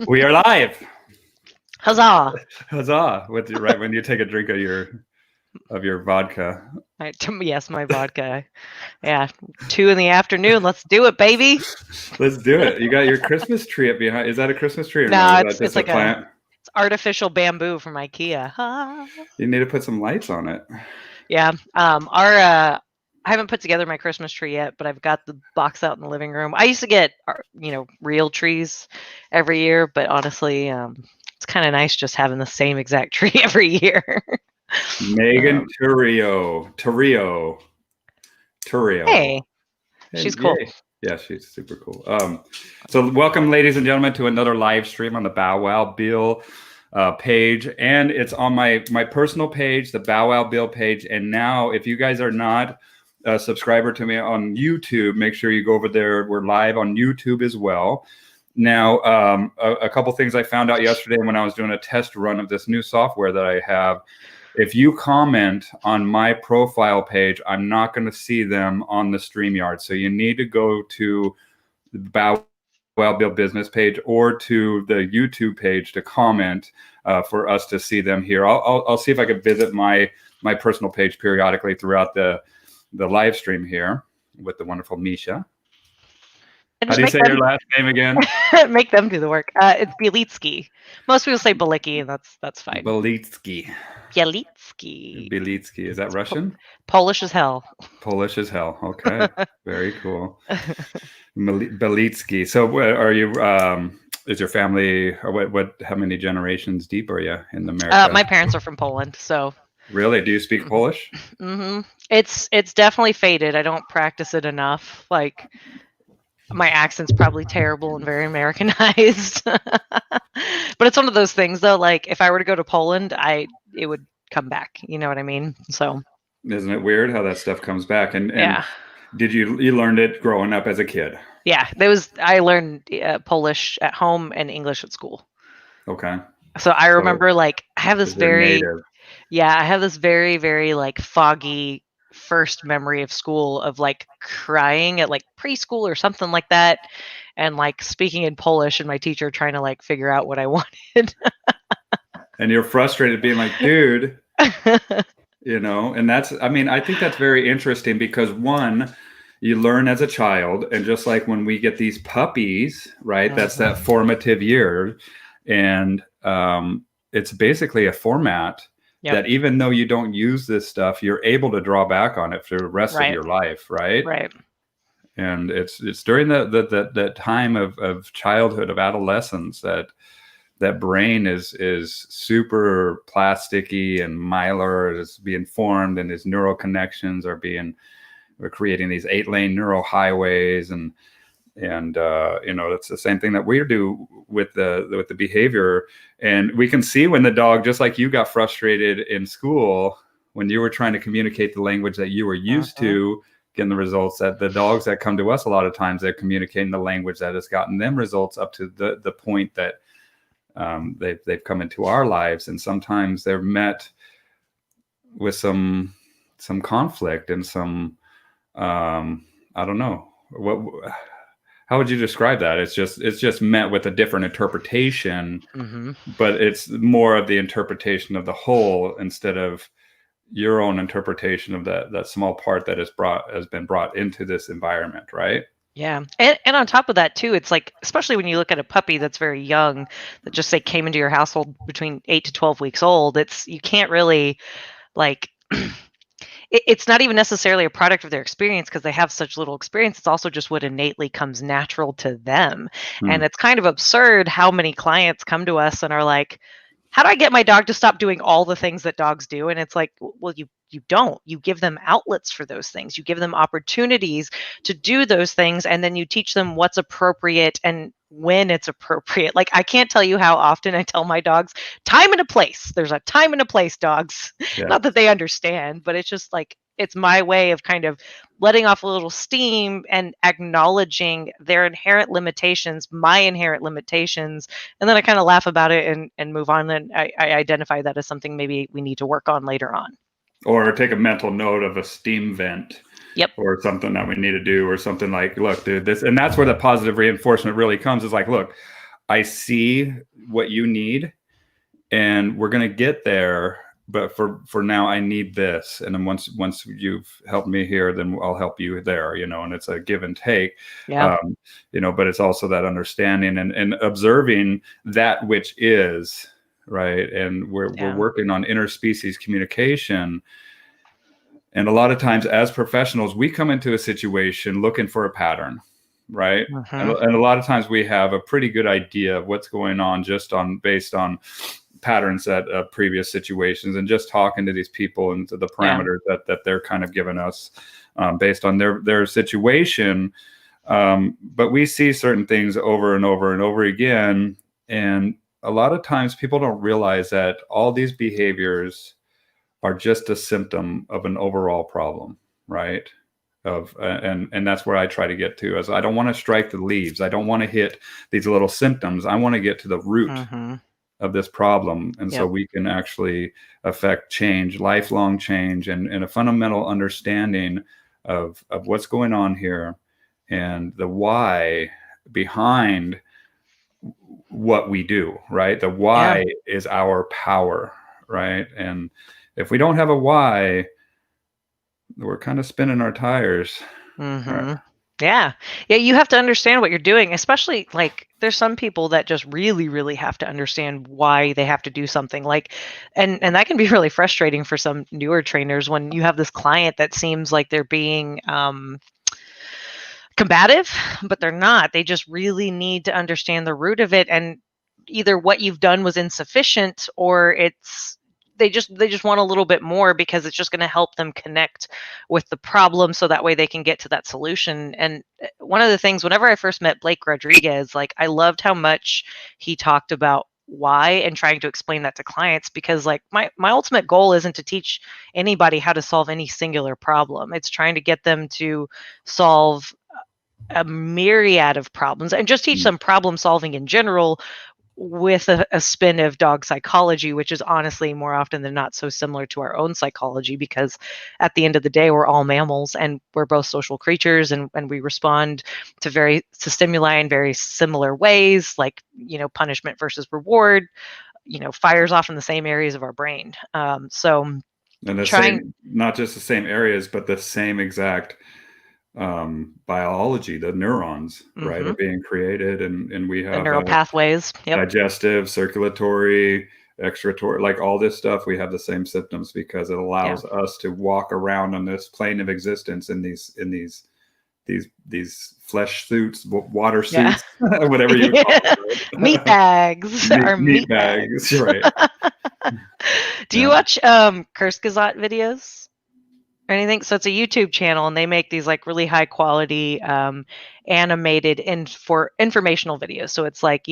We are live. Huzzah! Huzzah! Right when you take a drink of your vodka. Yes, my vodka. Yeah, 2 in the afternoon. Let's do it, baby. Let's do it. You got your Christmas tree up behind. Is that a Christmas tree or no? No, Is it's that just it's a like plant? it's artificial bamboo from IKEA. Ah. You need to put some lights on it. Yeah. I haven't put together my Christmas tree yet, but I've got the box out in the living room. I used to get real trees every year, but honestly, it's kind of nice just having the same exact tree every year. Megan Torrio. Hey, Hey, she's cool. yay. Yeah, she's super cool. So welcome, ladies and gentlemen, to another live stream on the Bow Wow Bill page, and it's on my personal page, the Bow Wow Bill page. And now, if you guys are not a subscriber to me on YouTube, make sure you go over there. We're live on YouTube as well. Now, a couple things I found out yesterday when I was doing a test run of this new software that I have. If you comment on my profile page, I'm not going to see them on the StreamYard. So you need to go to the Bow Wow Bill business page or to the YouTube page to comment for us to see them here. I'll see if I can visit my personal page periodically throughout the live stream here with the wonderful Misia. How do you say your last name again? Make them do the work. It's Bielicki. Most people say Bielicki, and that's fine. Bielicki. Bielicki. Is that Russian? Polish as hell. Polish as hell. Okay. Very cool. Bielicki. So are you, is your family, or how many generations deep are you in America? My parents are from Poland, so. Really? Do you speak Polish? Mm-hmm. It's definitely faded. I don't practice it enough. Like, my accent's probably terrible and very Americanized. But it's one of those things, though, like, if I were to go to Poland, it would come back. You know what I mean? So. Isn't it weird how that stuff comes back? And yeah. Did you learned it growing up as a kid? Yeah, I learned Polish at home and English at school. Okay. So I remember, I have this very like foggy first memory of school of like crying at like preschool or something like that, and like speaking in Polish and my teacher trying to like figure out what I wanted. And you're frustrated being like, dude, and I think that's very interesting because one, you learn as a child, and just like when we get these puppies, right, that's that formative year, and it's basically a format that even though you don't use this stuff, you're able to draw back on it for the rest of your life, right? Right. And it's during that time of childhood, of adolescence, that brain is super plasticky, and myelin is being formed, and his neural connections we're creating these 8-lane neural highways, and it's the same thing that we do with the behavior. And we can see when the dog, just like you got frustrated in school when you were trying to communicate the language that you were used to, getting the results, that the dogs that come to us a lot of times, they're communicating the language that has gotten them results up to the point that they've come into our lives. And sometimes they're met with some conflict and some I don't know how would you describe that? It's just met with a different interpretation, but it's more of the interpretation of the whole instead of your own interpretation of that small part that has been brought into this environment, right? Yeah. And on top of that too, it's like, especially when you look at a puppy that's very young, that just say came into your household between 8 to 12 weeks old, you can't really like it's not even necessarily a product of their experience because they have such little experience. It's also just what innately comes natural to them. And it's kind of absurd how many clients come to us and are like, how do I get my dog to stop doing all the things that dogs do? And it's like, well, you don't. You give them outlets for those things. You give them opportunities to do those things, and then you teach them what's appropriate and when it's appropriate. Like, I can't tell you how often I tell my dogs, time and a place. There's a time and a place, dogs. Yeah. Not that they understand, but it's just like, it's my way of kind of letting off a little steam and acknowledging their inherent limitations, my inherent limitations. And then I kind of laugh about it and move on. And I identify that as something maybe we need to work on later on. Or take a mental note of a steam vent. Yep. Or something that we need to do, or something like, look, dude, this, and that's where the positive reinforcement really comes. Is like, look, I see what you need, and we're going to get there. But for now, I need this. And then once you've helped me here, then I'll help you there, and it's a give and take. Yeah. But it's also that understanding and observing that which is, right. And we're working on interspecies communication. And a lot of times as professionals, we come into a situation looking for a pattern, right? And a lot of times we have a pretty good idea of what's going on based on patterns at previous situations, and just talking to these people and to the parameters that they're kind of giving us based on their situation. But we see certain things over and over and over again. And a lot of times people don't realize that all these behaviors are just a symptom of an overall problem, right? And that's where I try to get to, is I don't want to strike the leaves. I don't want to hit these little symptoms. I want to get to the root of this problem. And so we can actually affect change, lifelong change, and a fundamental understanding of what's going on here and the why behind what we do, right? The why is our power, right? And if we don't have a why, we're kind of spinning our tires. Right? Yeah. You have to understand what you're doing, especially like there's some people that just really, really have to understand why they have to do something, like, and that can be really frustrating for some newer trainers when you have this client that seems like they're being combative, but they're not. They just really need to understand the root of it, and either what you've done was insufficient, or they just want a little bit more, because it's just going to help them connect with the problem, so that way they can get to that solution. And one of the things, whenever I first met Blake Rodriguez, like, I loved how much he talked about why and trying to explain that to clients, because like my ultimate goal isn't to teach anybody how to solve any singular problem. It's trying to get them to solve a myriad of problems and just teach them problem solving in general, with a spin of dog psychology, which is honestly more often than not so similar to our own psychology, because at the end of the day, we're all mammals and we're both social creatures, and we respond to stimuli in very similar ways, like, punishment versus reward, fires off in the same areas of our brain. And not just the same areas, but the same exact biology. The neurons, right, are being created, and we have the neural pathways, digestive, circulatory, excretory, like all this stuff. We have the same symptoms because it allows us to walk around on this plane of existence in these flesh suits, water suits, whatever you call it. Meat bags. Meat bags, right? Do you watch Kurzgesagt videos or anything? So it's a YouTube channel, and they make these like really high quality animated for informational videos. So it's like,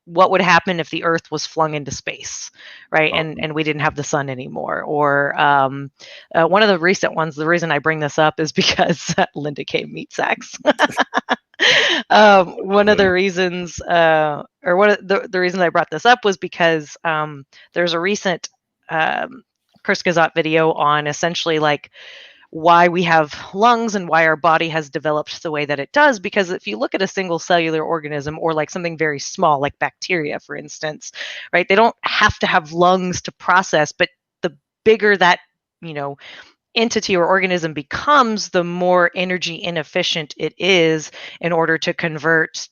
what would happen if the Earth was flung into space, right? And we didn't have the sun anymore. Or one of the recent ones, the reason I bring this up is because Linda K. Meat Sacks. One of the reasons, or one of the reasons I brought this up was because there's a recent Kurzgesagt video on essentially like why we have lungs and why our body has developed the way that it does. Because if you look at a single cellular organism, or like something very small like bacteria, for instance, right, they don't have to have lungs to process, but the bigger that entity or organism becomes, the more energy inefficient it is in order to convert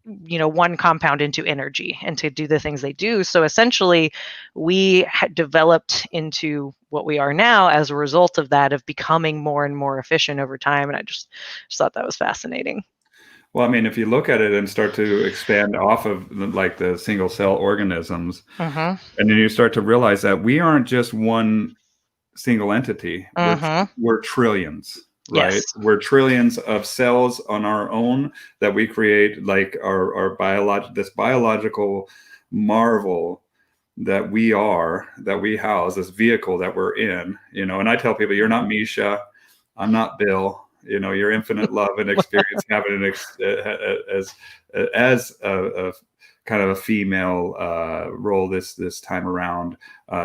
one compound into energy and to do the things they do. So essentially we had developed into what we are now as a result of that, of becoming more and more efficient over time. And I just thought that was fascinating. Well, I mean, if you look at it and start to expand off of like the single cell organisms, and then you start to realize that we aren't just one single entity. We're trillions. Right. Yes. We're trillions of cells on our own that we create, like our biological marvel that we house, this vehicle that we're in, and I tell people, you're not Misia, I'm not Bill, your infinite love and experience having as a kind of a female role this time around,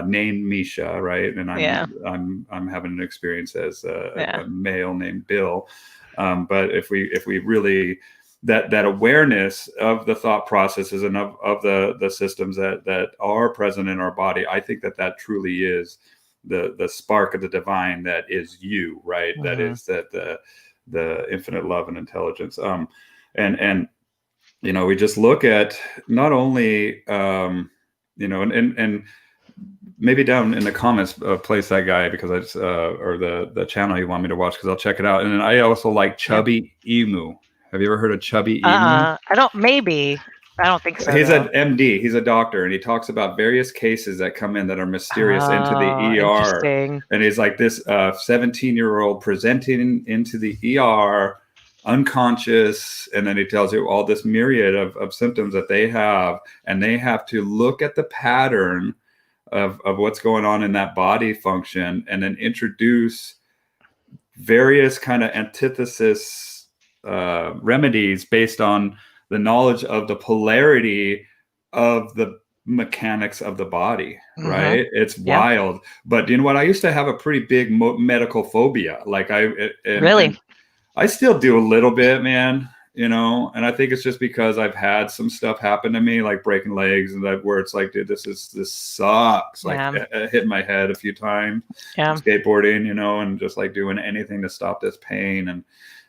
named Misia, right? And I'm having an experience as a male named Bill. But if we really that awareness of the thought processes and of the systems that are present in our body. I think that truly is the spark of the divine that is you, right? Mm-hmm. That is that the infinite love and intelligence. And we just look at not only and maybe down in the comments, place that guy, because I just or the channel you want me to watch, because I'll check it out. And then I also like Chubby Emu. Have you ever heard of Chubby Emu? I don't. Maybe I don't think so. He's Though. an MD. He's a doctor, and he talks about various cases that come in that are mysterious into the ER. Interesting. And he's like, this 17-year-old presenting into the ER unconscious, and then he tells you all this myriad of symptoms that they have, and they have to look at the pattern of what's going on in that body function, and then introduce various kind of antithesis remedies based on the knowledge of the polarity of the mechanics of the body, right? It's wild. But you know what? I used to have a pretty big medical phobia. Like really? And I still do a little bit, man. And I think it's just because I've had some stuff happen to me, like breaking legs, and that where it's like, dude, this sucks. Like hitting my head a few times, skateboarding, and just like doing anything to stop this pain. And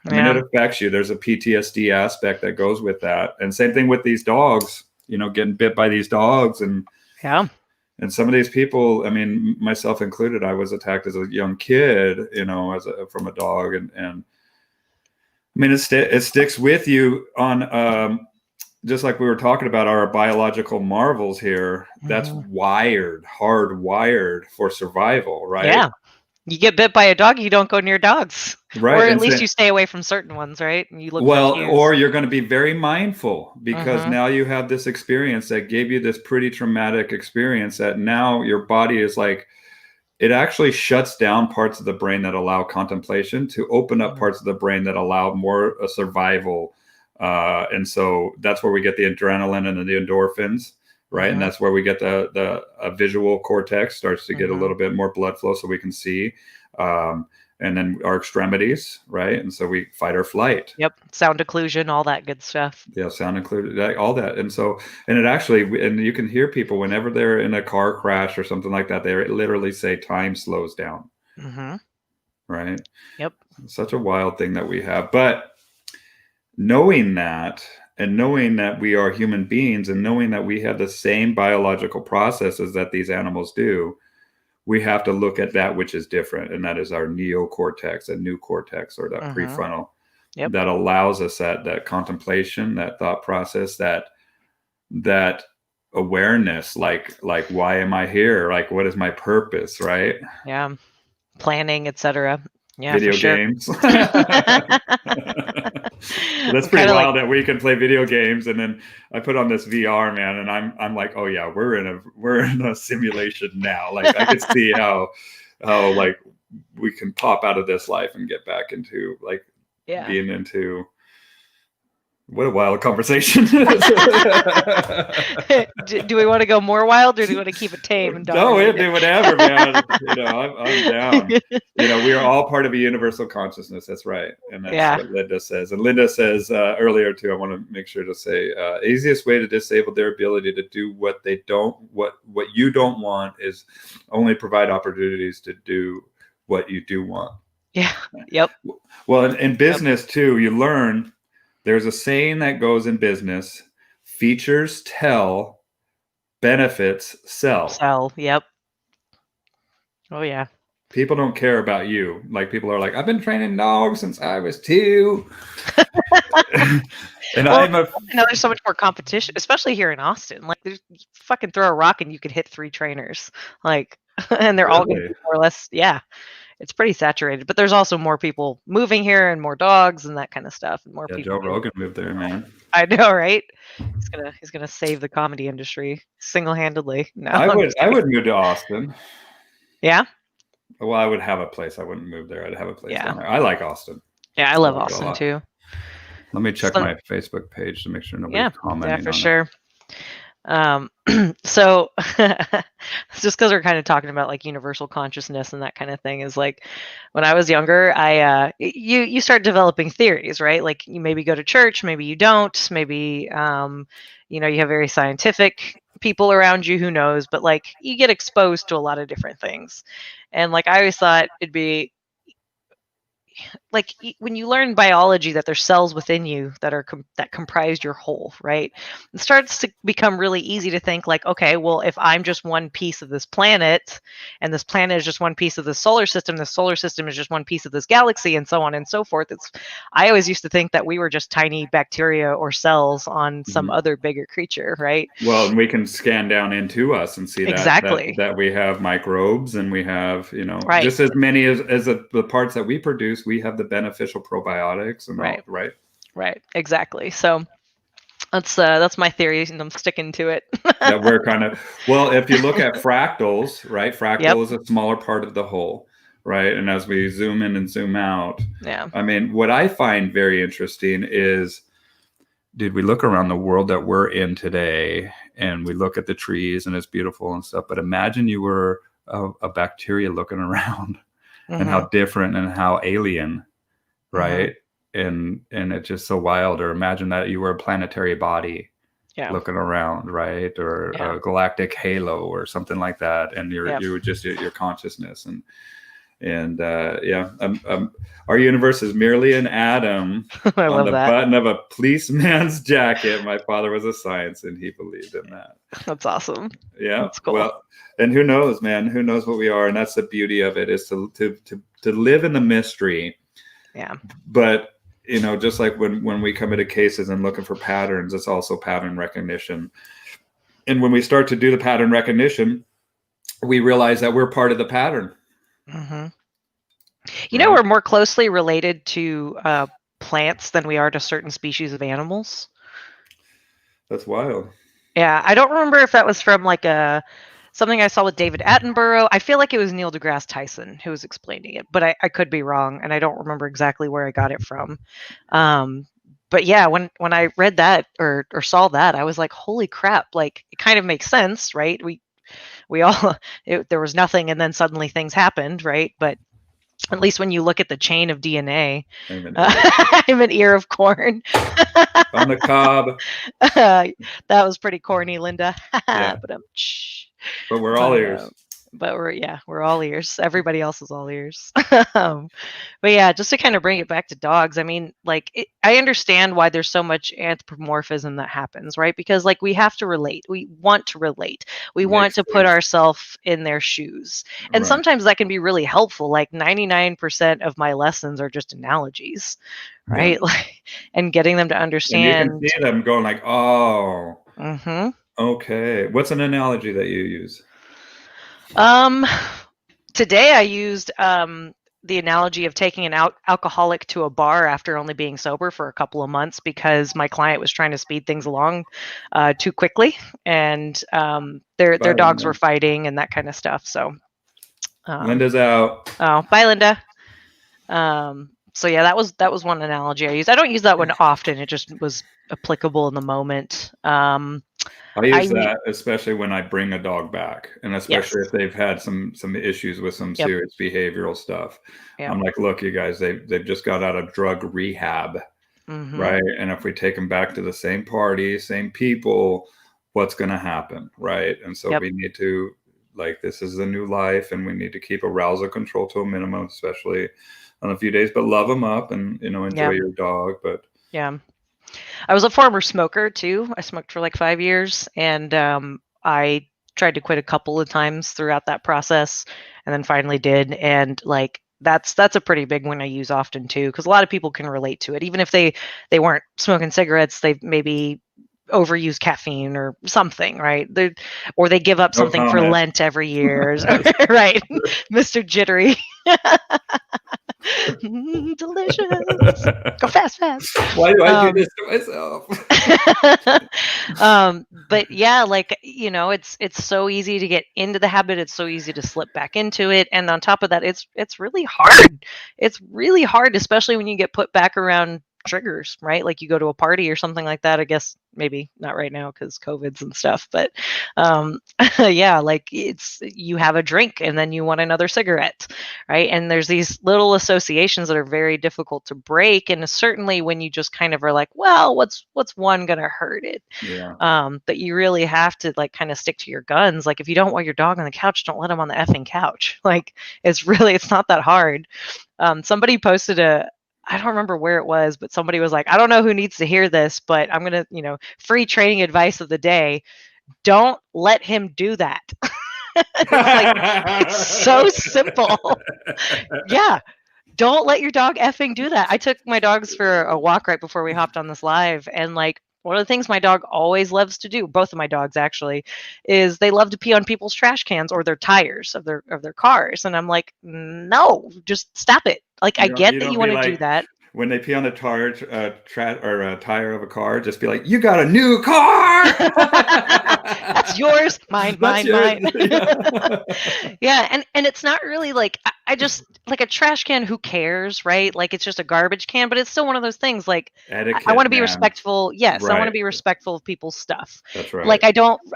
I mean, it affects you. There's a PTSD aspect that goes with that. And same thing with these dogs, getting bit by these dogs. And some of these people, I mean, myself included, I was attacked as a young kid, from a dog. And I mean, it sticks with you on, just like we were talking about our biological marvels here. That's hardwired for survival, right? Yeah. You get bit by a dog, you don't go near dogs. Right. Or at least you stay away from certain ones, right? And you look or you're going to be very mindful, because now you have this experience that gave you this pretty traumatic experience that now your body is like, it actually shuts down parts of the brain that allow contemplation to open up parts of the brain that allow more survival. And so that's where we get the adrenaline and the endorphins, right? And that's where we get the visual cortex starts to get a little bit more blood flow so we can see. And then our extremities, right? And so we fight or flight. Yep. Sound occlusion, all that good stuff. Yeah, sound included, all that. And so, and it actually, and you can hear people whenever they're in a car crash or something like that, they literally say time slows down. Right? Yep. It's such a wild thing that we have. But knowing that, and knowing that we are human beings, and knowing that we have the same biological processes that these animals do, we have to look at that which is different, and that is our neocortex, a new cortex, or that prefrontal, that allows us that contemplation, that thought process, that awareness, like why am I here? Like, what is my purpose, right? Yeah, planning, etc. Yeah, video games. That's pretty wild that we can play video games, and then I put on this VR, man, and I'm like, oh yeah, we're in a simulation now. Like, I could see how like we can pop out of this life and get back into like being into. What a wild conversation. Do we want to go more wild, or do we want to keep it tame? And no, we do whatever, man. I'm down. We are all part of a universal consciousness. That's right. And that's what Linda says. And Linda says earlier too, I want to make sure to say, easiest way to disable their ability to do what they don't, what you don't want, is only provide opportunities to do what you do want. Yeah. Yep. Well, in business too, you learn. There's a saying that goes in business: features tell, benefits sell. Sell, yep. Oh yeah. People don't care about you. Like, people are like, I've been training dogs since I was 2. And there's so much more competition, especially here in Austin. Like, you fucking throw a rock and you could hit 3 trainers. Like, and they're all going to be more or less, it's pretty saturated, but there's also more people moving here and more dogs and that kind of stuff, and more people. Joe Rogan moved there, man. I know, right? He's gonna save the comedy industry single-handedly. No, I would move to Austin. Yeah. Well, I would have a place. I wouldn't move there. I'd have a place down there. I like Austin. Yeah, I love Austin too. Let me check my Facebook page to make sure nobody's commenting. Yeah, for sure. So just because we're kind of talking about like universal consciousness and that kind of thing is like when I was younger, you start developing theories, right? Like you maybe go to church, maybe you don't, maybe you have very scientific people around you, who knows, but like you get exposed to a lot of different things. And like I always thought it'd be like when you learn biology that there's cells within you that are that comprise your whole, right? It starts to become really easy to think like, okay, well, if I'm just one piece of this planet and this planet is just one piece of the solar system is just one piece of this galaxy, and so on and so forth. I always used to think that we were just tiny bacteria or cells on some other bigger creature, right? Well, and we can scan down into us and see Exactly. that we have microbes, and we have, Right. just as many as the parts that we produce, we have the beneficial probiotics and all, Right. right? Exactly. So that's my theory, and I'm sticking to it. That we're kind of, well, if you look at fractals, right? Yep. Fractal is a smaller part of the whole, right? And as we zoom in and zoom out, Yeah. I mean, what I find very interesting is, dude, we look around the world that we're in today and we look at the trees and it's beautiful and stuff, but imagine you were a bacteria looking around and how different and how alien, right? And it's just so wild. Or imagine that you were a planetary body looking around, right? Or a galactic halo or something like that, and you were just your consciousness. Our universe is merely an atom I on love the that. button of a policeman's jacket. My father was a science, and he believed in that. That's awesome. Yeah. That's cool. Well, and who knows, man? Who knows what we are? And that's the beauty of it, is to live in the mystery. Yeah. But just like when we come into cases and looking for patterns, it's also pattern recognition. And when we start to do the pattern recognition, we realize that we're part of the pattern. We're more closely related to plants than we are to certain species of animals. That's wild. Yeah, I don't remember if that was from like something I saw with David Attenborough. I feel like it was Neil deGrasse Tyson who was explaining it, but I could be wrong, and I don't remember exactly where I got it from. But yeah, when I read that or saw that, I was like, holy crap! Like it kind of makes sense, right? We all there was nothing, and then suddenly things happened, right? But at least when you look at the chain of DNA, I'm an ear of corn on the cob. That was pretty corny, Linda. Yeah. But we're all ears. But we're all ears. Everybody else is all ears. But yeah, just to kind of bring it back to dogs, I mean, like, I understand why there's so much anthropomorphism that happens, right? Because like we have to relate. We want to relate. We want to put ourselves in their shoes. And sometimes that can be really helpful. Like 99% of my lessons are just analogies, right? Yeah. Like, and getting them to understand. And you can see them going like, oh, okay. What's an analogy that you use? Today I used the analogy of taking an alcoholic to a bar after only being sober for a couple of months because my client was trying to speed things along too quickly, and their dogs were fighting and that kind of stuff. So Linda's out. Oh, bye, Linda. So yeah, that was one analogy I used. I don't use that one often. It just was applicable in the moment. I use that especially when I bring a dog back, and especially if they've had some issues with some serious behavioral stuff. I'm like, look, you guys, they've just got out of drug rehab, right? And if we take them back to the same party, same people, what's going to happen, right? And so we need to, like, this is a new life, and we need to keep arousal control to a minimum, especially on a few days, but love them up and enjoy your dog. But I was a former smoker too. I smoked for like 5 years, and I tried to quit a couple of times throughout that process, and then finally did. And like that's a pretty big one I use often too, because a lot of people can relate to it, even if they weren't smoking cigarettes. They maybe overuse caffeine or something, right? Or they give up something for Lent every year, right? Mr. Jittery. Delicious. Go fast. Why do I do this to myself? But yeah, like, it's so easy to get into the habit. It's so easy to slip back into it. And on top of that, it's really hard. It's really hard, especially when you get put back around triggers, right? Like you go to a party or something like that. I guess maybe not right now because COVID's and stuff, but yeah, like it's you have a drink and then you want another cigarette, right? And there's these little associations that are very difficult to break. And certainly when you just kind of are like, well, what's one gonna hurt it? Yeah. But you really have to like kind of stick to your guns. Like if you don't want your dog on the couch, don't let him on the effing couch. Like it's not that hard. Somebody posted I don't remember where it was, but somebody was like, I don't know who needs to hear this, but I'm going to, free training advice of the day. Don't let him do that. It's like, it's so simple. Yeah. Don't let your dog effing do that. I took my dogs for a walk right before we hopped on this live. And like, one of the things my dog always loves to do, both of my dogs actually, is they love to pee on people's trash cans or their tires of their cars. And I'm like, no, just stop it. Like, I get that you want to do that. When they pee on the tire of a car, just be like, "You got a new car." That's yours, mine. Yeah. Yeah, and it's not really like I just like a trash can. Who cares, right? Like it's just a garbage can, but it's still one of those things. Like etiquette, I want to be respectful. Yes, right. I want to be respectful of people's stuff. That's right. Like I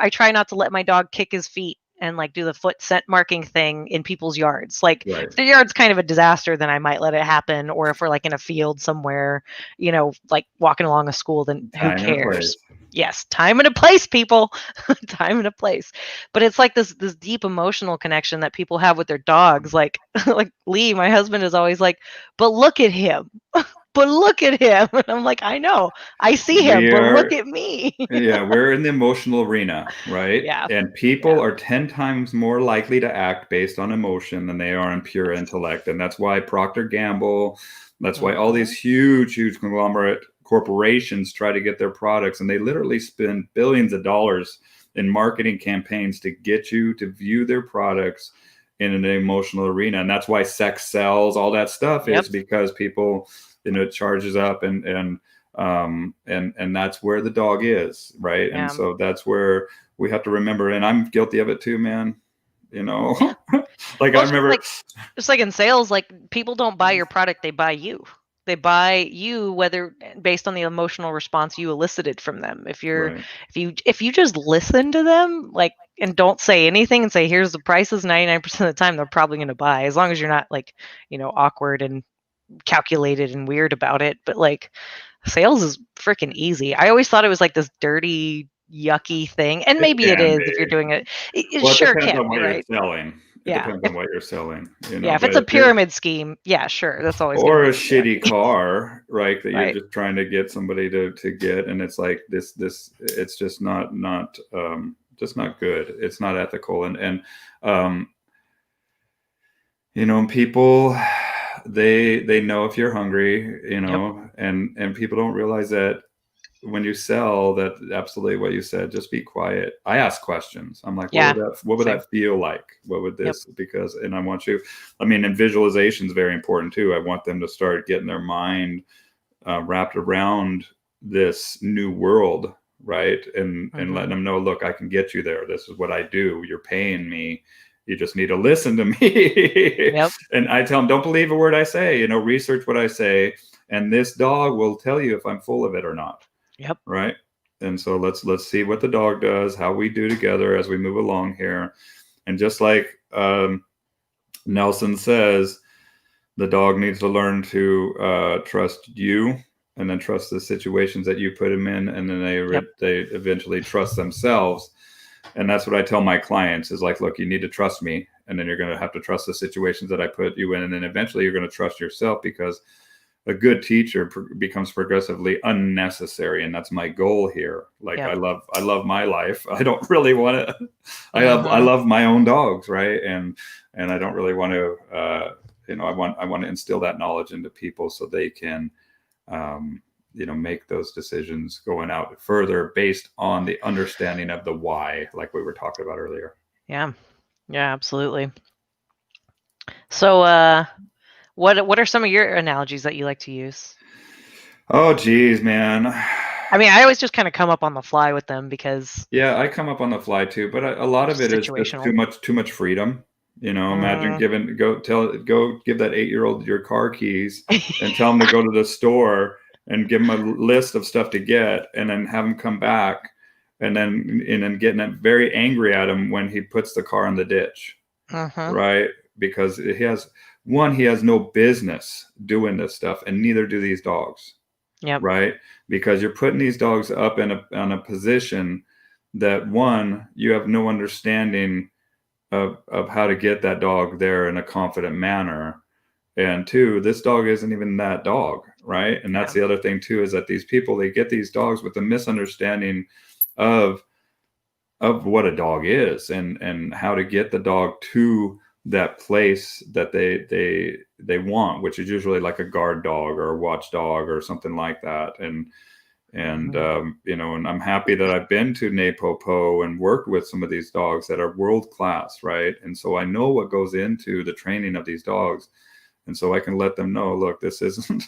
try not to let my dog kick his feet and like do the foot scent marking thing in people's yards. Like right. if the yard's kind of a disaster, then I might let it happen. Or if we're like in a field somewhere, like walking along a school, then who cares? Yes, time and a place, people. Time and a place. But it's like this deep emotional connection that people have with their dogs. Like like Lee, my husband, is always like, but look at him. But look at him. And I'm like, I know. I see him, but look at me. Yeah, we're in the emotional arena, right? Yeah. And people are 10 times more likely to act based on emotion than they are on pure intellect. And that's why Procter & Gamble, that's why all these huge conglomerate corporations try to get their products, and they literally spend billions of dollars in marketing campaigns to get you to view their products in an emotional arena. And that's why sex sells, all that stuff is because people, it charges up and that's where the dog is, right? Yeah. And so that's where we have to remember, and I'm guilty of it too, man. Like I remember, just like in sales, like people don't buy your product, they buy you. They buy you whether based on the emotional response you elicited from them. If you just listen to them, like, and don't say anything and say, here's the prices, 99% of the time they're probably going to buy, as long as you're not like, awkward and calculated and weird about it. But like sales is freaking easy. I always thought it was like this dirty, yucky thing, and maybe it is if you're doing it. It sure can be, right? Selling. It depends on what you're selling. Yeah, if it's a pyramid scheme, yeah, sure, that's always. Or a shitty car, right? That you're just trying to get somebody to get, and it's like this. It's just not just not good. It's not ethical, and people. They know if you're hungry, and people don't realize that when you sell, that absolutely what you said, just be quiet. I ask questions. I'm like, what would that feel like? What would this, and I want you, and visualization is very important too. I want them to start getting their mind wrapped around this new world, right? And letting them know, look, I can get you there. This is what I do. You're paying me. You just need to listen to me. And I tell them, don't believe a word I say, research what I say. And this dog will tell you if I'm full of it or not. Right. And so let's see what the dog does, how we do together as we move along here. And just like Nelson says, the dog needs to learn to trust you, and then trust the situations that you put them in. And then they eventually trust themselves. And that's what I tell my clients is like, look, you need to trust me. And then you're going to have to trust the situations that I put you in. And then eventually you're going to trust yourself, because a good teacher becomes progressively unnecessary. And that's my goal here. Like, I love my life. I don't really want to, I love my own dogs. Right. And I don't really want to, I want to instill that knowledge into people so they can, make those decisions going out further based on the understanding of the why, like we were talking about earlier. Yeah, absolutely. So, what are some of your analogies that you like to use? Oh, geez, man. I always just kind of come up on the fly with them because. Yeah, I come up on the fly too, but a lot of it is just too much freedom. Imagine go give that 8-year-old your car keys and tell them to go to the store and give them a list of stuff to get, and then have them come back, and then getting very angry at him when he puts the car in the ditch, Mm-hmm. right? Because he has no business doing this stuff, and neither do these dogs, Yep. right? Because you're putting these dogs up in a position that, one, you have no understanding of how to get that dog there in a confident manner, and two, this dog isn't even that dog, right? And that's Yeah. the other thing too, is that these people, they get these dogs with a misunderstanding of what a dog is, and how to get the dog to that place that they want, which is usually like a guard dog or a watch dog or something like that. And and I'm happy that I've been to Napopo and worked with some of these dogs that are world class, right? And so I know what goes into the training of these dogs, and so I can let them know, look, this isn't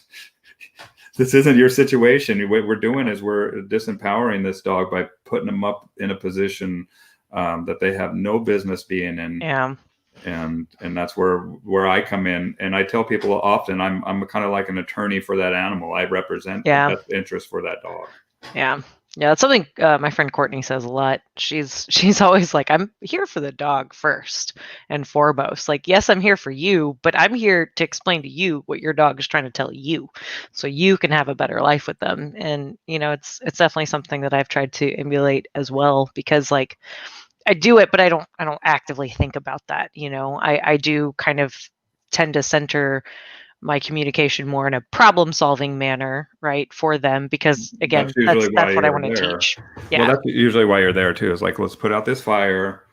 this isn't your situation. What we're doing is we're disempowering this dog by putting them up in a position that they have no business being in. Yeah. And that's where I come in. And I tell people often, I'm kind of like an attorney for that animal. I represent the Yeah. best interest for that dog. Yeah. Yeah, that's something my friend Courtney says a lot. She's always like, I'm here for the dog first and foremost. Like, yes, I'm here for you, but I'm here to explain to you what your dog is trying to tell you, so you can have a better life with them. And it's definitely something that I've tried to emulate as well, because like I do it, but I don't actively think about that. I do kind of tend to center my communication more in a problem solving manner, right, for them, because That's again, usually why that's what I you're want to there. teach. Well, Yeah. that's usually why you're there too, is like, let's put out this fire.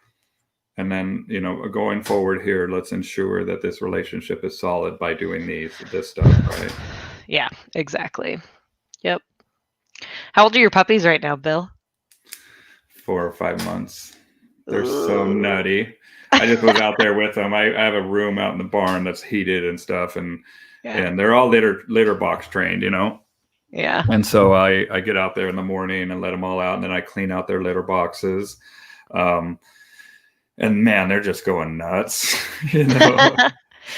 And then, going forward here, let's ensure that this relationship is solid by doing this stuff, right? Yeah, exactly. Yep. How old are your puppies right now, Bill? 4 or 5 months. They're so Ooh. nutty. I just was out there with them. I have a room out in the barn that's heated and stuff, and Yeah. and they're all litter box trained. Yeah. And so I get out there in the morning and let them all out, and then I clean out their litter boxes. And man, they're just going nuts, you know.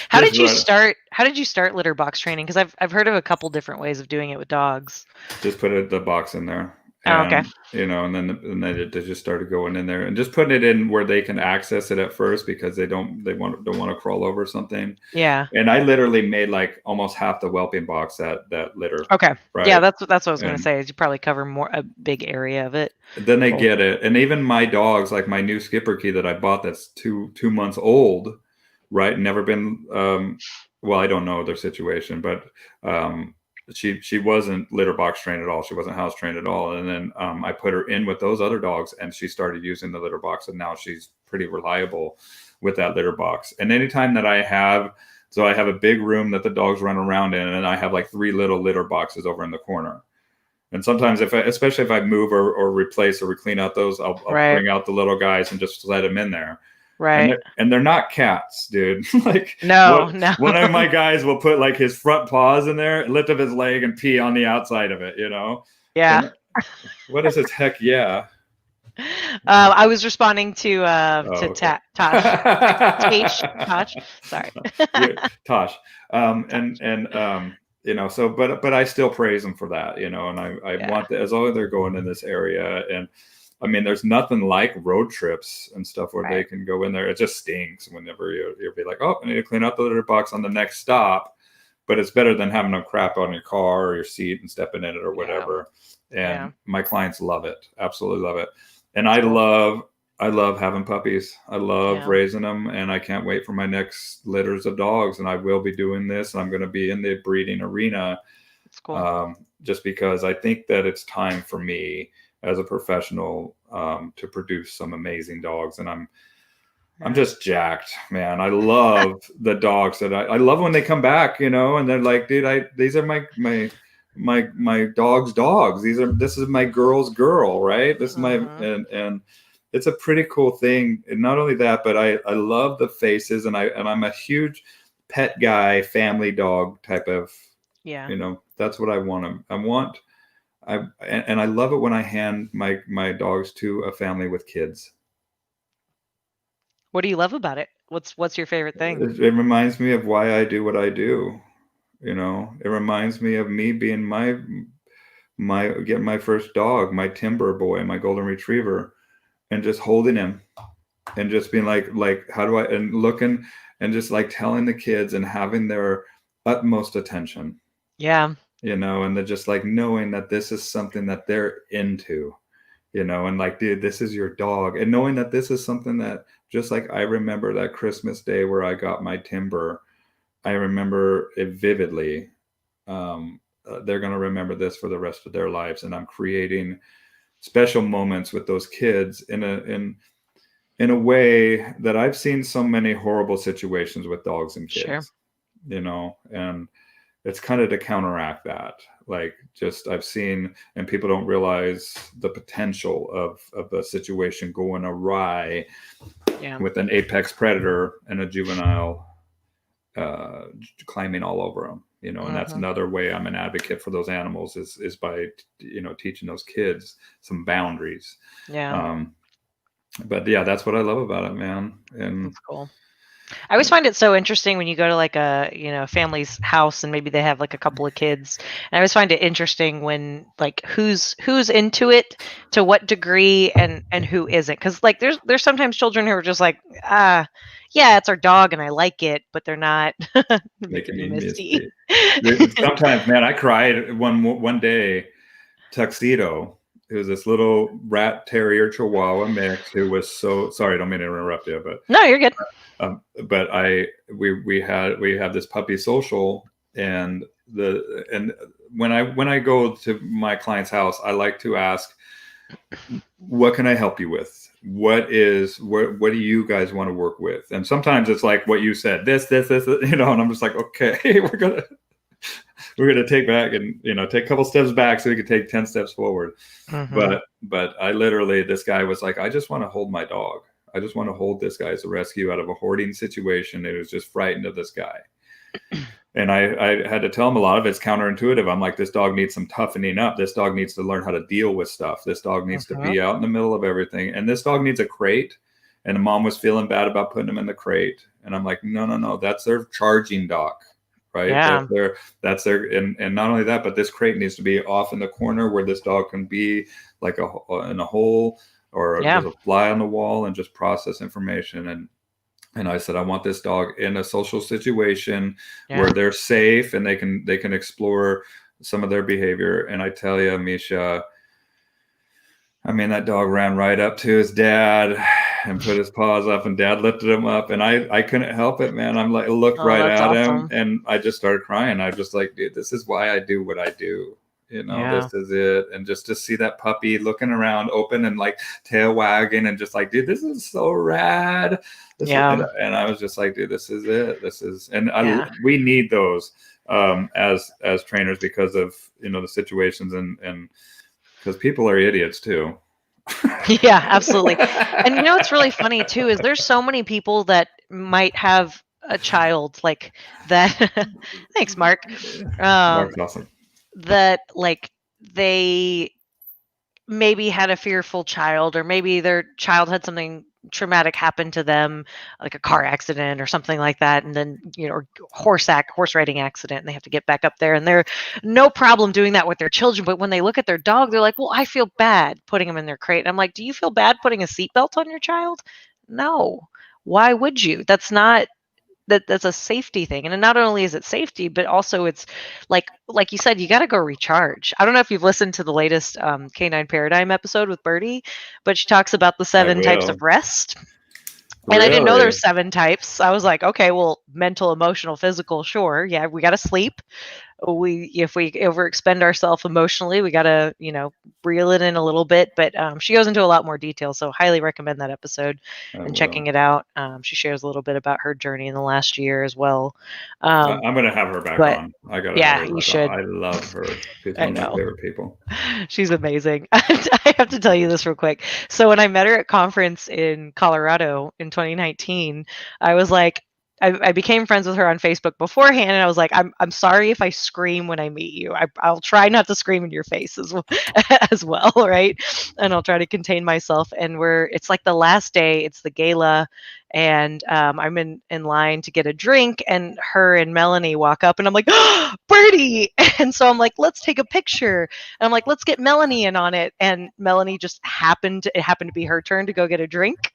How Just did you run, start litter box training? Because I've heard of a couple different ways of doing it with dogs. just put the box in there, Oh, okay. and then they just started going in there and just putting it in where they can access it at first, because they don't want to crawl over something. Yeah. And I literally made like almost half the whelping box that litter, Okay. Yeah, right? that's what I was gonna And say, is you probably cover a big area of it. then they Cool. get it. And even my dogs, like my new Skipper Key that I bought, that's 2 months old, right? Never been well, I don't know their situation, but she wasn't litter box trained at all. She wasn't house trained at all. And then I put her in with those other dogs, and she started using the litter box, and now she's pretty reliable with that litter box. And anytime that I have a big room that the dogs run around in, and I have like 3 little litter boxes over in the corner. And sometimes, especially if I move or replace or clean out those, I'll Right. bring out the little guys and just let them in there. And Right. they're not cats, dude. Like, No, what no. one of my guys will put like his front paws in there, lift up his leg, and pee on the outside of it. Yeah. And what is this? Heck yeah! I was responding to Oh, okay. Tosh. Tosh. Sorry. Yeah, Tosh. So, but I still praise them for that, and I Yeah. want as long as they're going in this area. And I mean, there's nothing like road trips and stuff where they Right. can go in there. It just stings whenever you'll be like, oh, I need to clean out the litter box on the next stop. But it's better than having them crap on your car or your seat and stepping in it or Yeah. whatever. Yeah. And my clients love it, absolutely love it. And That's cool. I love having puppies. I love Yeah. raising them, and I can't wait for my next litters of dogs. And I will be doing this, and I'm going to be in the breeding arena, That's cool. just because I think that it's time for me as a professional to produce some amazing dogs. And I'm just jacked, man. I love the dogs that I love when they come back, and they're like, dude, these are my dog's dogs. This is my girl's girl, right? This is my and it's a pretty cool thing. And not only that, but I love the faces, and I'm a huge pet guy, family dog type of, Yeah. that's what I want. And I love it when I hand my dogs to a family with kids. What do you love about it? What's your favorite thing? It reminds me of why I do what I do. You know, it reminds me of me being my getting my first dog, my timber boy, my golden retriever, and just holding him and just being like how do I, and looking and just like telling the kids and having their utmost attention, Yeah. you know, and they're just like knowing that this is something that they're into, you know, and like, dude, this is your dog, and knowing that this is something that, just like I remember that Christmas day where I got my timber, I remember it vividly. They're going to remember this for the rest of their lives, and I'm creating special moments with those kids in a way that I've seen so many horrible situations with dogs and Sure. kids, you know, and it's kind of to counteract that. Like, just I've seen, and people don't realize the potential of a situation going awry Yeah. with an apex predator and a juvenile uh, climbing all over them, you know. And that's Hmm. another way I'm an advocate for those animals is by, you know, teaching those kids some boundaries. Yeah. um, but yeah, that's what I love about it, man. And That's cool. I always find it so interesting when you go to like a, family's house and maybe they have like a couple of kids. And I always find it interesting when like who's into it to what degree and who isn't. Cuz like there's sometimes children who are just like, ah, yeah, it's our dog and I like it, but they're not making making me me misty. misty. Sometimes, man, I cried one day. Tuxedo, it was this little rat terrier chihuahua mix who was so sorry. I don't mean to interrupt you, No, you're good. but we have this puppy social, and when I go to my client's house, I like to ask, what can I help you with? What do you guys want to work with? And sometimes it's like what you said, this, you know, and I'm just like, okay, we're gonna take back and, you know, take a couple steps back so we can take 10 steps forward. Hmm. But I literally, this guy was like, I just want to hold my dog. I just want to hold this guy as a rescue out of a hoarding situation. It was just frightened of this guy. And I had to tell him a lot of it's counterintuitive. I'm like, this dog needs some toughening up. This dog needs to learn how to deal with stuff. This dog needs to Hmm. be out in the middle of everything. And this dog needs a crate. And the mom was feeling bad about putting him in the crate. And I'm like, no, that's their charging dock, right? Yeah. That's their, and not only that, but this crate needs to be off in the corner where this dog can be like in a hole, or Yeah. there's a fly on the wall, and just process information. And I said, I want this dog in a social situation where Yeah. they're safe and they can explore some of their behavior. And I tell you, Misha, I mean, that dog ran right up to his dad and put his paws up, and dad lifted him up, and I couldn't help it, man. I'm like, looked Oh, right that's at him, awesome. and I just started crying. I was just like, dude, this is why I do what I do. You know, Yeah. this is it. And just to see that puppy looking around, open and like tail wagging, and just like, dude, this is so rad. Yeah. And I was just like, dude, this is it. This is, and Yeah. we need those as trainers, because of, you know, the situations, and because people are idiots too. Yeah, absolutely. And what's really funny too is there's so many people that might have a child like that. Thanks, Mark. Um, Mark's awesome. that like they maybe had a fearful child, or maybe their child had something traumatic happen to them, like a car accident or something like that, and then or horse riding accident, and they have to get back up there, and they're no problem doing that with their children. But when they look at their dog, they're like, well, I feel bad putting them in their crate. And I'm like, do you feel bad putting a seatbelt on your child? No. Why would you? That's a safety thing. And not only is it safety, but also it's like you said, you got to go recharge. I don't know if you've listened to the latest Canine Paradigm episode with Birdie, but she talks about the I 7 types will. of rest. And I didn't know Really? there's 7 types. I was like, okay, well, mental, emotional, physical, sure. Yeah, we got to sleep. If we overexpend ourselves emotionally, we got to, reel it in a little bit. But she goes into a lot more detail, so highly recommend that episode I and will. checking it out. She shares a little bit about her journey in the last year as well. Um, I'm gonna have her back but on. I gotta have yeah, her you back on. should. I love her. She's I one of my know. favorite people. She's amazing. I have to tell you this real quick. So when I met her at conference in Colorado in 2019, I was like, I became friends with her on Facebook beforehand, and I was like, I'm sorry if I scream when I meet you. I'll try not to scream in your face as well, as well, right? And I'll try to contain myself. And it's like the last day, it's the gala, and I'm in line to get a drink, and her and Melanie walk up, and I'm like, oh, Birdie! And so I'm like, let's take a picture. And I'm like, let's get Melanie in on it. And Melanie just it happened to be her turn to go get a drink.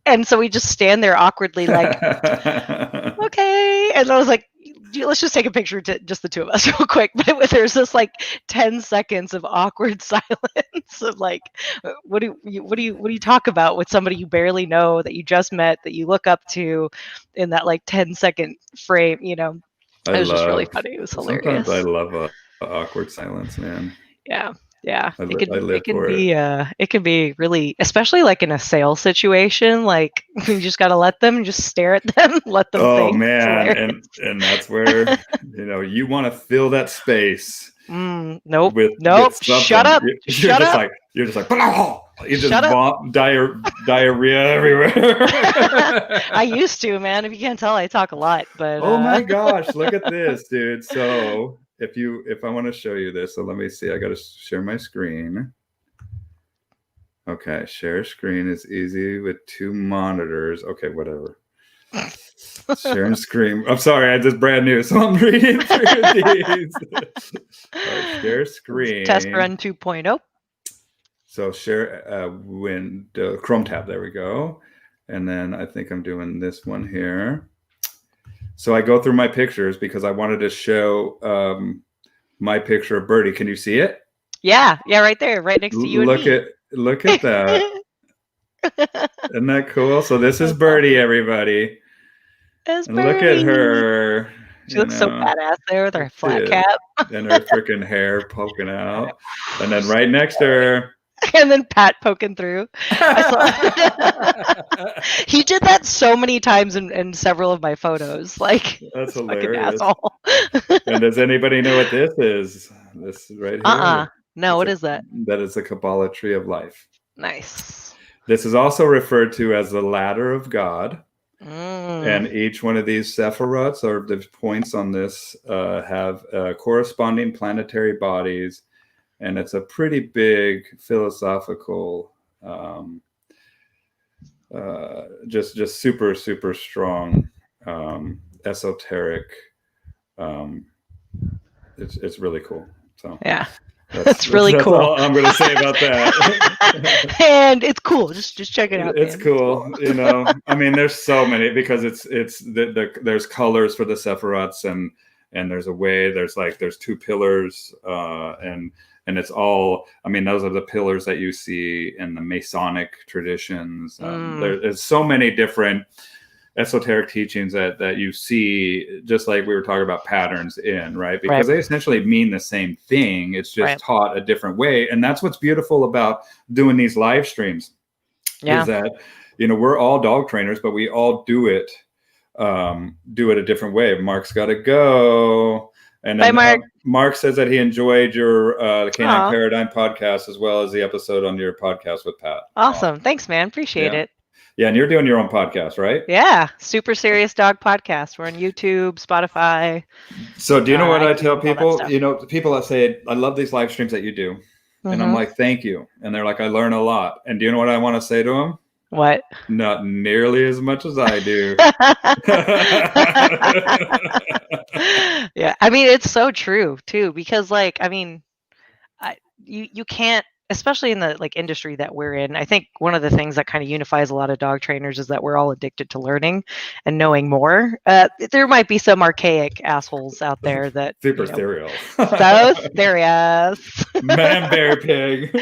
And so we just stand there awkwardly, like, okay. And I was like, let's just take a picture to just the two of us real quick. But there's this like 10 seconds of awkward silence of like, what do you talk about with somebody you barely know, that you just met, that you look up to, in that like 10-second frame, you know? It was just really funny. It was hilarious. Sometimes I love a awkward silence, man. Yeah. Yeah, I live for it can be really, especially like in a sales situation, like you just got to let them, just stare at them, let them think. Oh man, and that's where you want to fill that space. Nope. With Shut up. Shut up. You're just like you just vomit diarrhea everywhere. I used to, man. If you can't tell, I talk a lot. But oh my gosh, look at this, dude. So if I want to show you this, so let me see. I got to share my screen. Okay, share screen is easy with 2 monitors. Okay, whatever. Sharing screen. I'm sorry, I just brand new, so I'm reading through these. Right, share screen. Test run 2.0. So share window, Chrome tab. There we go. And then I think I'm doing this one here. So I go through my pictures because I wanted to show my picture of Birdie. Can you see it? Yeah, right there, right next to you. Look at that. Isn't that cool? So this is Birdie, everybody. That's and look at her. She looks so badass there with her flat cap. And her freaking hair poking out. And then right next to her. And then Pat poking through. He did that so many times in several of my photos. Like, that's hilarious. Asshole. And does anybody know what this is? This right here. No, what is that? That is the Kabbalah tree of life. Nice. This is also referred to as the ladder of God. Mm. And each one of these sephirots, or the points on this, have corresponding planetary bodies. And it's a pretty big philosophical, just super, super strong, esoteric. It's really cool. So yeah, that's really cool. All I'm going to say about that. And it's cool. Just check it out. It's cool. I mean, there's so many, because there's colors for the sephirots, and there's a way. There's 2 pillars, and it's all, I mean, those are the pillars that you see in the Masonic traditions. There's so many different esoteric teachings that you see, just like we were talking about patterns in, right? Because they essentially mean the same thing. It's just taught a different way. And that's what's beautiful about doing these live streams, is that, we're all dog trainers, but we all do it a different way. Mark's got to go. And then, Mark says that he enjoyed your the Canine Paradigm podcast, as well as the episode on your podcast with Pat. Awesome. Thanks, man. Appreciate it. Yeah, and you're doing your own podcast, right? Yeah, Super Serious Dog Podcast. We're on YouTube, Spotify. So do you know what I tell people? People that say, I love these live streams that you do. Mm-hmm. And I'm like, thank you. And they're like, I learn a lot. And do you know what I want to say to them? What? Not nearly as much as I do. Yeah, I mean, it's so true too, because you can't, especially in the industry that we're in. I think one of the things that kind of unifies a lot of dog trainers is that we're all addicted to learning and knowing more. There might be some archaic assholes out there that super stereo. So serious. Man, bear, pig.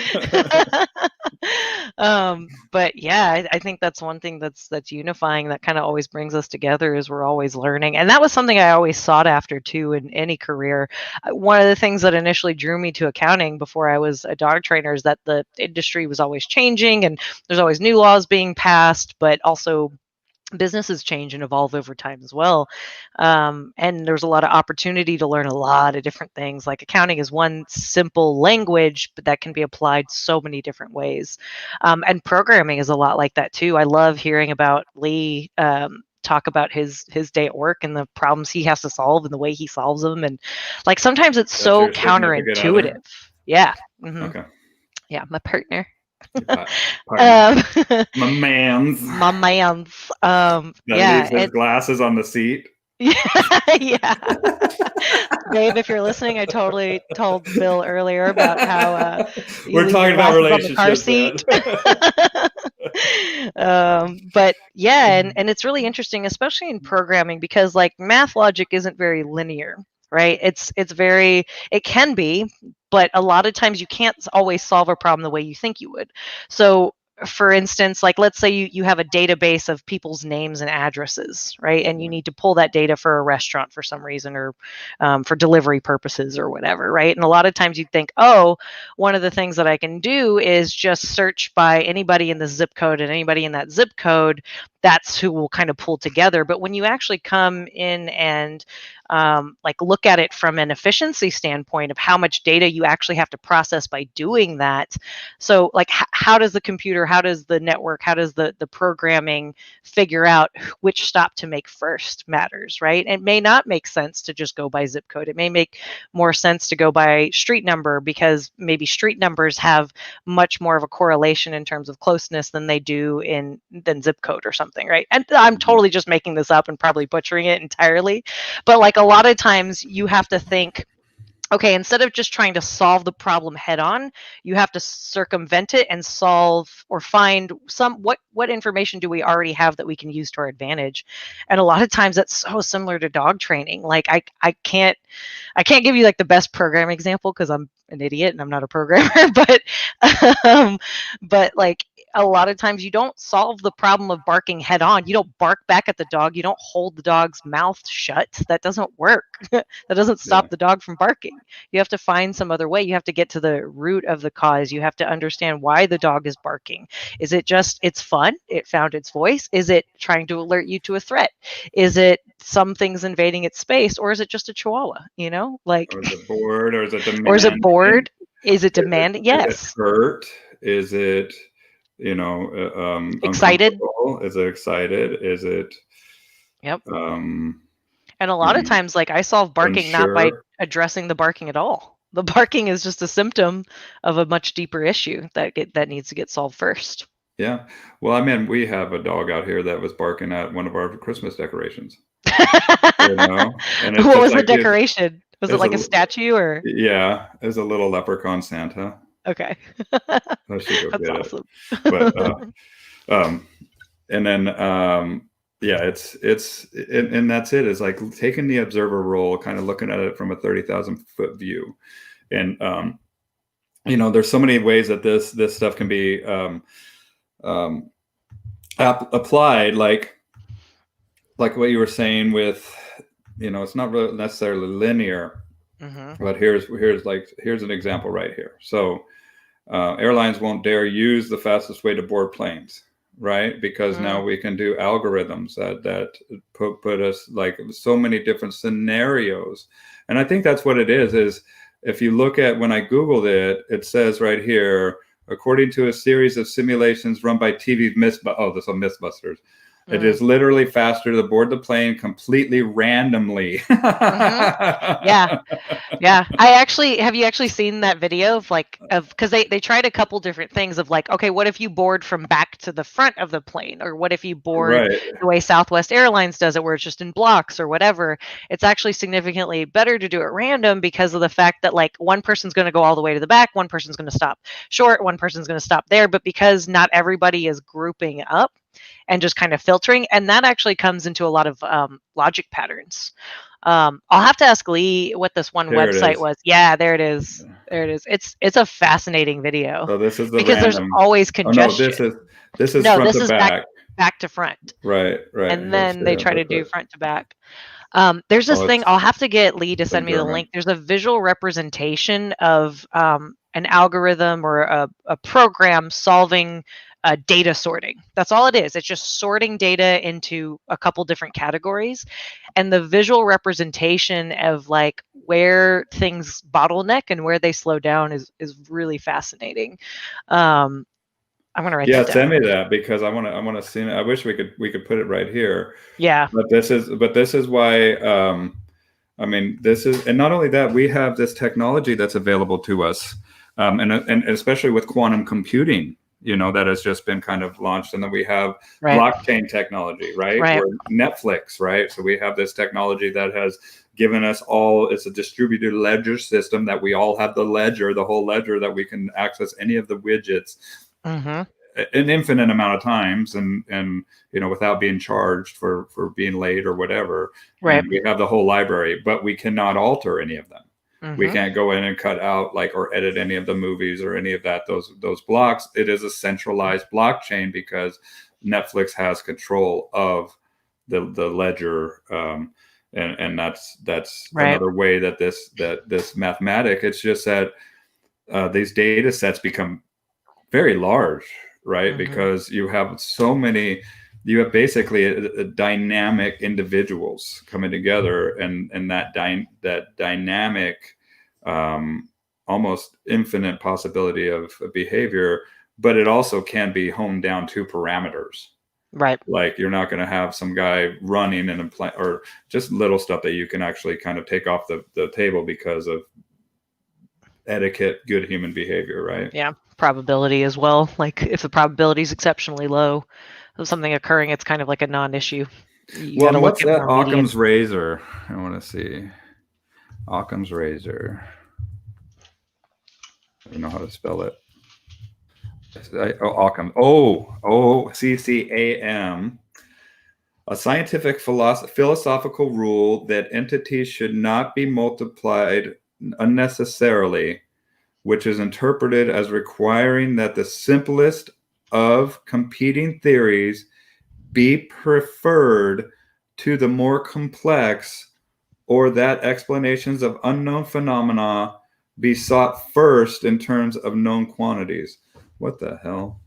But yeah, I think that's one thing that's unifying, that kind of always brings us together, is we're always learning. And that was something I always sought after too in any career. One of the things that initially drew me to accounting before I was a dog trainer is that the industry was always changing, and there's always new laws being passed, but also businesses change and evolve over time as well. And there's a lot of opportunity to learn a lot of different things. Like, accounting is one simple language, but that can be applied so many different ways. And programming is a lot like that too. I love hearing about Lee talk about his day at work and the problems he has to solve and the way he solves them. And sometimes it's so counterintuitive. Yeah. Mm-hmm. Okay. Yeah, my partner. Pardon um, me. My man's my man's. that Yeah, leaves his glasses on the seat. yeah. Babe, if you're listening, I totally told Bill earlier about how you We're leave your talking about glasses on the car relationships, seat. man. But yeah, and it's really interesting, especially in programming, because like math logic isn't very linear, right? It's very, it can be, but a lot of times you can't always solve a problem the way you think you would. So for instance, like let's say you have a database of people's names and addresses, right? And you need to pull that data for a restaurant for some reason, or for delivery purposes or whatever, right? And a lot of times you think, oh, one of the things that I can do is just search by anybody in the zip code, and anybody in that zip code, that's who will kind of pull together. But when you actually come in and like look at it from an efficiency standpoint of how much data you actually have to process by doing that, so like how does the computer, how does the network, how does the programming figure out which stop to make first matters, right? It may not make sense to just go by zip code. It may make more sense to go by street number, because maybe street numbers have much more of a correlation in terms of closeness than they do than zip code or something, right? And I'm totally just making this up and probably butchering it entirely, but like a lot of times you have to think, okay, instead of just trying to solve the problem head on, you have to circumvent it and solve or find what information do we already have that we can use to our advantage. And a lot of times that's so similar to dog training. Like I can't give you like the best program example because I'm an idiot and I'm not a programmer, um, but like a lot of times you don't solve the problem of barking head on. You don't bark back at the dog. You don't hold the dog's mouth shut. That doesn't work. That doesn't stop Yeah. the dog from barking. You have to find some other way. You have to get to the root of the cause. You have to understand why the dog is barking. Is it just it's fun? It found its voice? Is it trying to alert you to a threat? Is it some things invading its space, or is it just a chihuahua, like Or is it bored? Or is it or is it demanding? bored? Is it Is demanding? it Yes. hurt? Is it, Excited? uncomfortable? Is it excited? Is it Yep. um, And a you lot of know, times, like I solve barking not by unsure? addressing the barking at all. The barking is just a symptom of a much deeper issue that needs to get solved first. Yeah. Well, I mean, we have a dog out here that was barking at one of our Christmas decorations. And it's What just was the like decoration? Was it it's like a a statue or? yeah, it's a little leprechaun Santa. Okay. I should go That's get it. awesome. But um, and then yeah, and that's it. It's like taking the observer role, kind of looking at it from a 30,000-foot view, and there's so many ways that this stuff can be um, applied, like what you were saying with, it's not really necessarily linear, but here's an example right here. So airlines won't dare use the fastest way to board planes, right? Because now we can do algorithms that put us like so many different scenarios. And I think that's what it is if you look at, when I Googled it, it says right here, according to a series of simulations run by TV Mythbusters, it is literally faster to board the plane completely randomly. Yeah. Yeah. Have you actually seen that video because they tried a couple different things of like, okay, what if you board from back to the front of the plane? Or what if you board Right. the way Southwest Airlines does it, where it's just in blocks or whatever? It's actually significantly better to do it random because of the fact that like one person's going to go all the way to the back, one person's going to stop short, one person's going to stop there. But because not everybody is grouping up and just kind of filtering, and that actually comes into a lot of logic patterns. I'll have to ask Lee what this one There it website is. was. Yeah, there it is. There it is. It's a fascinating video So this is the because there's random. always Oh no, congestion. this is No, front this to is back. back to front, Right. and Let's then see. they try to That's do it. front to back. There's this Oh, thing. I'll have to get Lee to it's send me the German. link. There's a visual representation of an algorithm or a program solving data sorting. That's all it is. It's just sorting data into a couple different categories, and the visual representation of like where things bottleneck and where they slow down is really fascinating. I'm gonna write Yeah, that send down. me that because I want to see it. I wish we could put it right here. Yeah. But this is why I mean, and not only that, we have this technology that's available to us, and especially with quantum computing. that has just been kind of launched. And then we have Right. blockchain technology, right? Right. Or Netflix, right? So we have this technology that has given us all, it's a distributed ledger system that we all have the whole ledger, that we can access any of the widgets Mm-hmm. an infinite amount of times, and without being charged for being late or whatever. Right. And we have the whole library, but we cannot alter any of them. We Mm-hmm. can't go in and cut out or edit any of the movies or any of that, those blocks. It is a centralized blockchain because Netflix has control of the ledger. And that's Right. another way that this mathematic. It's just that these data sets become very large, right? Mm-hmm. Because you have so many, you have basically a dynamic individuals coming together, and that dynamic, almost infinite possibility of behavior, but it also can be honed down to parameters. Right. Like you're not going to have some guy running in a plant, or just little stuff that you can actually kind of take off the table because of etiquette, good human behavior, right? Yeah. Probability as well. Like if the probability is exceptionally low of something occurring, it's kind of like a non-issue. You Well, got to and look what's at that more median. Occam's razor? I want to see. Occam's razor. I don't know how to spell it. Occam. Occam. A scientific philosophical rule that entities should not be multiplied unnecessarily, which is interpreted as requiring that the simplest of competing theories be preferred to the more complex, or that explanations of unknown phenomena be sought first in terms of known quantities. What the hell?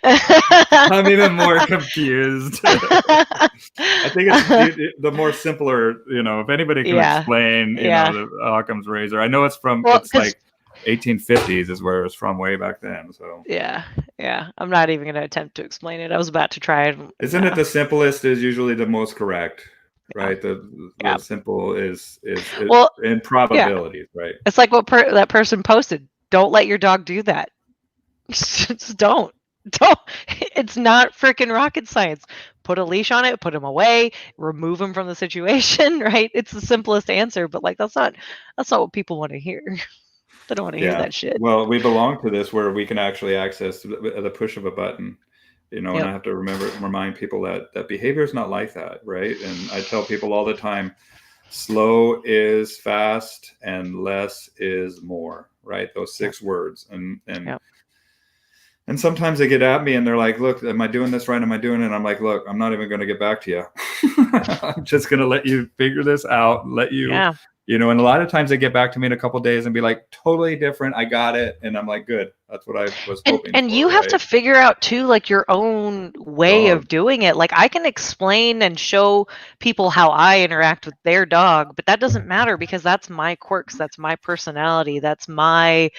I'm even more confused. I think it's the more simpler, if anybody can Yeah. explain, Yeah. the Occam's razor. I know Well, it's because like 1850s is where it's from, way back then. So yeah, yeah. I'm not even going to attempt to explain it. I was about to try it. isn't it No. the simplest is usually the most correct, Yeah. right? The Yeah. simple is Well, in yeah. probabilities, right? It's like what that person posted. Don't let your dog do that. Just don't. Don't. It's not freaking rocket science. Put a leash on it, put him away, remove him from the situation, right? It's the simplest answer, but like that's not what people want to hear. They don't want to hear Yeah. that shit. Well, we belong to this where we can actually access the push of a button, and Yep. I have to remind people that behavior is not like that, right? And I tell people all the time, slow is fast and less is more, right? Those Yep. 6 words. And sometimes they get at me and they're like, look, am I doing this right? Am I doing it? And I'm like, look, I'm not even going to get back to you. I'm just going to let you figure this out, let you, Yeah. and a lot of times they get back to me in a couple of days and be like, totally different. I got it. And I'm like, good. That's what I was hoping And you for, have right? to figure out too, like your own way Dog. of doing it. Like I can explain and show people how I interact with their dog, but that doesn't matter because that's my quirks, that's my personality, that's my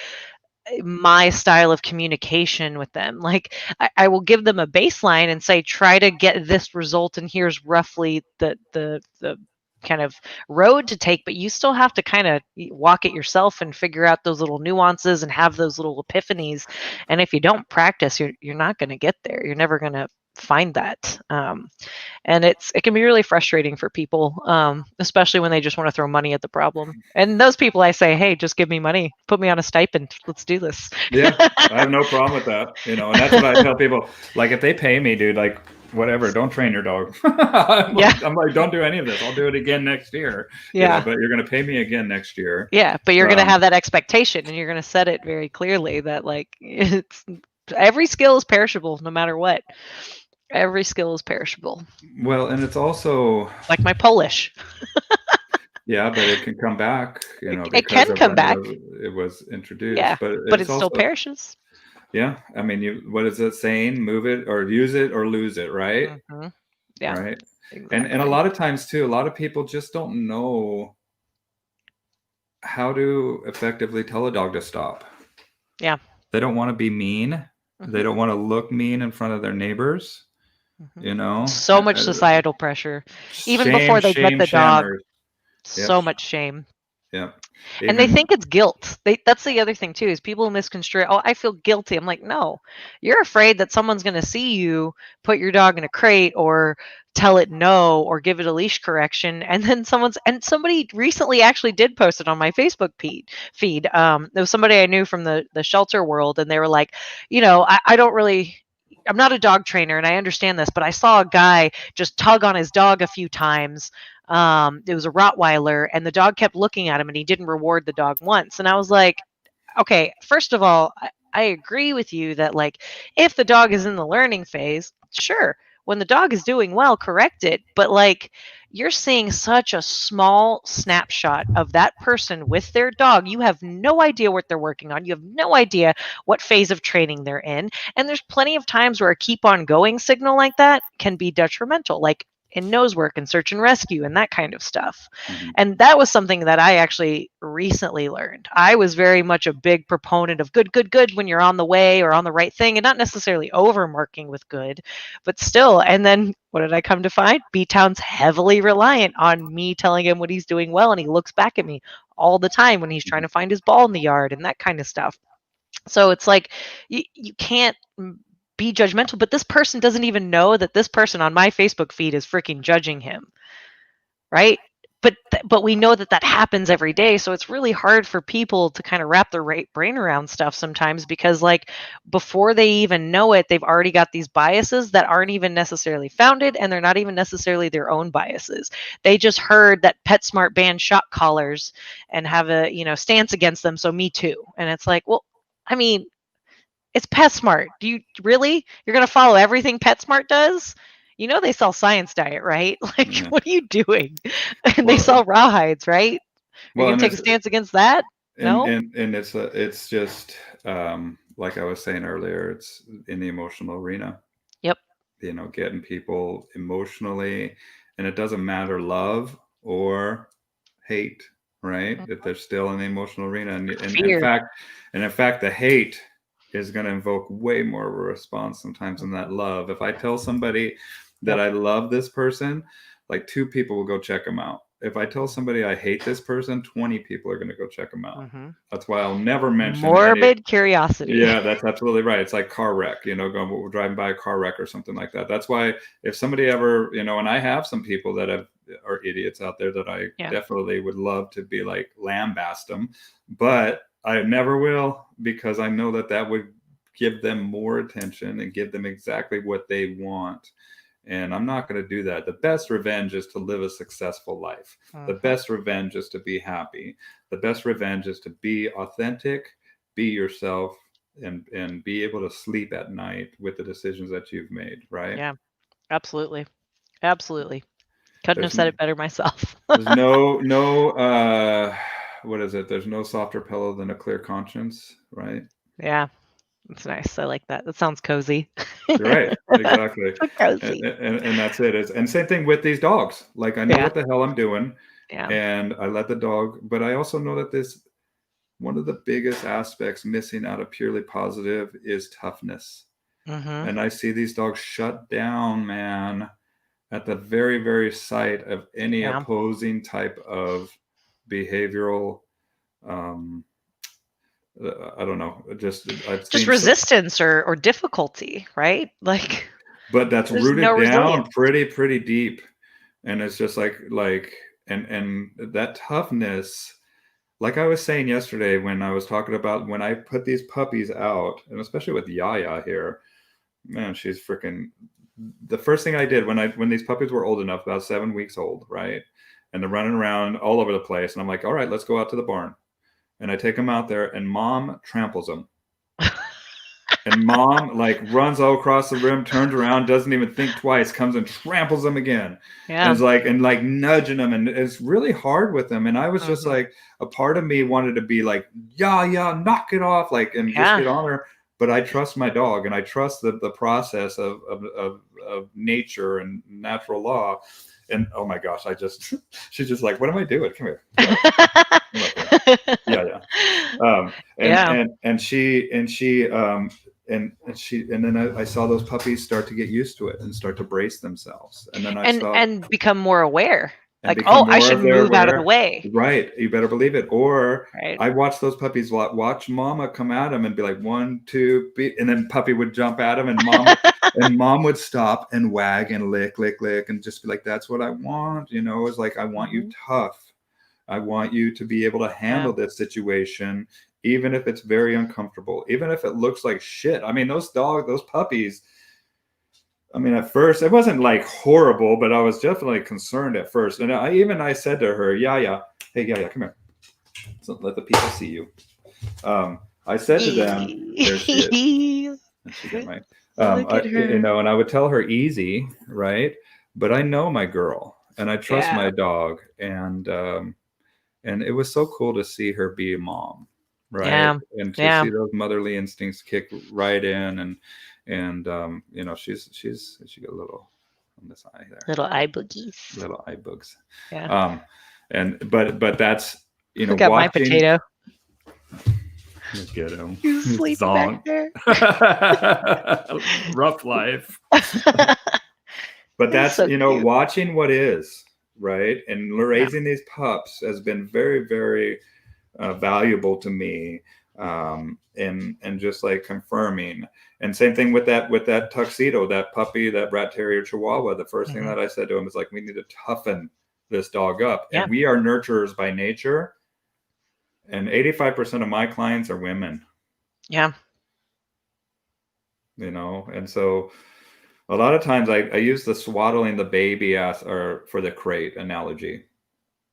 style of communication with them. Like I will give them a baseline and say, try to get this result, and here's roughly the kind of road to take, but you still have to kind of walk it yourself and figure out those little nuances and have those little epiphanies. And if you don't practice, you're not going to get there. You're never going to find that. And it can be really frustrating for people, especially when they just want to throw money at the problem. And those people, I say, hey, just give me money, put me on a stipend, let's do this. Yeah. I have no problem with that, and that's what I tell people. Like, if they pay me, dude, like, whatever, don't train your dog. Yeah. I'm like, don't do any of this. I'll do it again next year, Yeah. but you're going to pay me again next year. Yeah, but you're going to Um, have that expectation, and you're going to set it very clearly that like it's every skill is perishable no matter what. Every skill is perishable. well, and it's also, Like my Polish. yeah, but it can come back, It because can of come when back. it was introduced. Yeah, But but it's it still also, perishes. yeah. I mean, what is it saying? Move it or use it or lose it, right? Hmm. Yeah, Right. And a exactly. lot of times too, a lot of people just don't know how to effectively tell a dog to stop. Yeah. They don't want to be mean. They Hmm. don't want to look mean in front of their neighbors. Hmm. You know, So much societal pressure, even shame, before they've met shame, the dog. shammers. Yep. So much shame. Yep. And they Even think it's guilt. That's the other thing too, is people misconstrue, oh, I feel guilty. I'm like, no, you're afraid that someone's going to see you put your dog in a crate or tell it no or give it a leash correction. And then somebody recently actually did post it on my Facebook feed. There was somebody I knew from the shelter world, and they were like, I don't really, I'm not a dog trainer and I understand this, but I saw a guy just tug on his dog a few times. It was a Rottweiler, and the dog kept looking at him, and he didn't reward the dog once. And I was like, okay, first of all, I agree with you that, like, if the dog is in the learning phase, sure, when the dog is doing well, correct it. But like, you're seeing such a small snapshot of that person with their dog. You have no idea what they're working on. You have no idea what phase of training they're in. And there's plenty of times where a keep on going signal like that can be detrimental, like in nose work and search and rescue and that kind of stuff. Mhm. And that was something that I actually recently learned. I was very much a big proponent of good, good, good when you're on the way or on the right thing, and not necessarily overmarking with good, but still. And then what did I come to find? B Town's heavily reliant on me telling him what he's doing well, and he looks back at me all the time when he's trying to find his ball in the yard and that kind of stuff. So it's like you can't be judgmental, but this person doesn't even know that this person on my Facebook feed is freaking judging him, right? But we know that happens every day, so it's really hard for people to kind of wrap their brain around stuff sometimes, because like before they even know it, they've already got these biases that aren't even necessarily founded, and they're not even necessarily their own biases. They just heard that PetSmart banned shock collars and have a stance against them, so me too. And it's like, well, I mean, it's PetSmart. Do you really? You're going to follow everything PetSmart does? They sell Science Diet, right? Like, Yeah. what are you doing? And they Well, sell rawhides, right? Are you well, going and to take a stance against that? No? it's just like I was saying earlier, it's in the emotional arena. Yep. Getting people emotionally, and it doesn't matter love or hate, right? If they're still in the emotional arena, and Fear. in fact, the hate is going to invoke way more of a response sometimes than that love. If I tell somebody that Yep. I love this person, like 2 people will go check them out. If I tell somebody I hate this person, 20 people are going to go check them out. Mm-hmm. That's why I'll never mention any. Morbid curiosity. Yeah, that's absolutely right. It's like car wreck, we're driving by a car wreck or something like that. That's why if somebody ever, and I have some people that are idiots out there that I Yeah. definitely would love to be like lambast them, but I never will, because I know that would give them more attention and give them exactly what they want. And I'm not going to do that. The best revenge is to live a successful life. The Mm-hmm. best revenge is to be happy. The best revenge is to be authentic, be yourself, and be able to sleep at night with the decisions that you've made, right? Yeah, absolutely. Absolutely. Couldn't have There's said it better myself. there's no what is it? There's no softer pillow than a clear conscience, right? Yeah, it's nice. I like that. That sounds cozy. You're right. Exactly. So And, cozy. and that's it. And same thing with these dogs. Like, I know Yeah. what the hell I'm doing, Yeah. and I let the dog, but I also know that this one of the biggest aspects missing out of purely positive is toughness. Mm-hmm. And I see these dogs shut down, man, at the very, very sight of any Yeah. opposing type of behavioral, um, I don't know, just I've Just seen so, resistance or difficulty, right? Like, but that's there's no rooted down resilience. pretty deep. And it's just like and that toughness, like I was saying yesterday when I was talking about when I put these puppies out, and especially with Yaya here, man, she's freaking. The first thing I did when these puppies were old enough, about 7 weeks old, right, and they're running around all over the place, and I'm like, all right, let's go out to the barn, and I take them out there, and Mom tramples them. And Mom like runs all across the room, turns around, doesn't even think twice, comes and tramples them again. And Yeah. it's like, and like nudging them, and it's really hard with them. And I was just Mhm. like, a part of me wanted to be like, yeah, knock it off, like, and just Yeah. get on her. But I trust my dog, and I trust the process of nature and natural law. And oh my gosh, she's just like, what am I doing? Come here. Come up here. Yeah. Yeah. And then I saw those puppies start to get used to it and start to brace themselves, and then I and saw and become more aware. and Like, become oh, I more should of their move out of the aware. way. Right. You better believe it. Or Right. I watch those puppies watch mama come at them and be like, 1, 2, beat, and then puppy would jump at him, and mom would stop and wag and lick, and just be like, that's what I want. You know, it's like, I want you tough. I want you to be able to handle this situation, even if it's very uncomfortable, even if it looks like shit. I mean, those puppies, I mean, at first it wasn't like horrible, but I was definitely concerned at first. And I said to her, yeah, hey, yeah, come here. So let the people see you. I said to them, there she is. She got my, Look at her. you know, and I would tell her easy, right? But I know my girl, and I trust my dog, and it was so cool to see her be a mom, right? And to see those motherly instincts kick right in, and you know, she got a little on this eye there, Little eye boogies. little eye bugs. Yeah. And but that's, you know, Look at my watching. potato. Look at him. He's sleeping back there. Rough life. But that's, so you know, cute. watching what is, right? And raising these pups has been very, very valuable to me. And just like confirming. And same thing with that tuxedo, that puppy, that Rat Terrier Chihuahua. The first thing that I said to him is like, we need to toughen this dog up. And we are nurturers by nature. And 85% of my clients are women. Yeah. You know, and so a lot of times I use the swaddling the baby or for the crate analogy,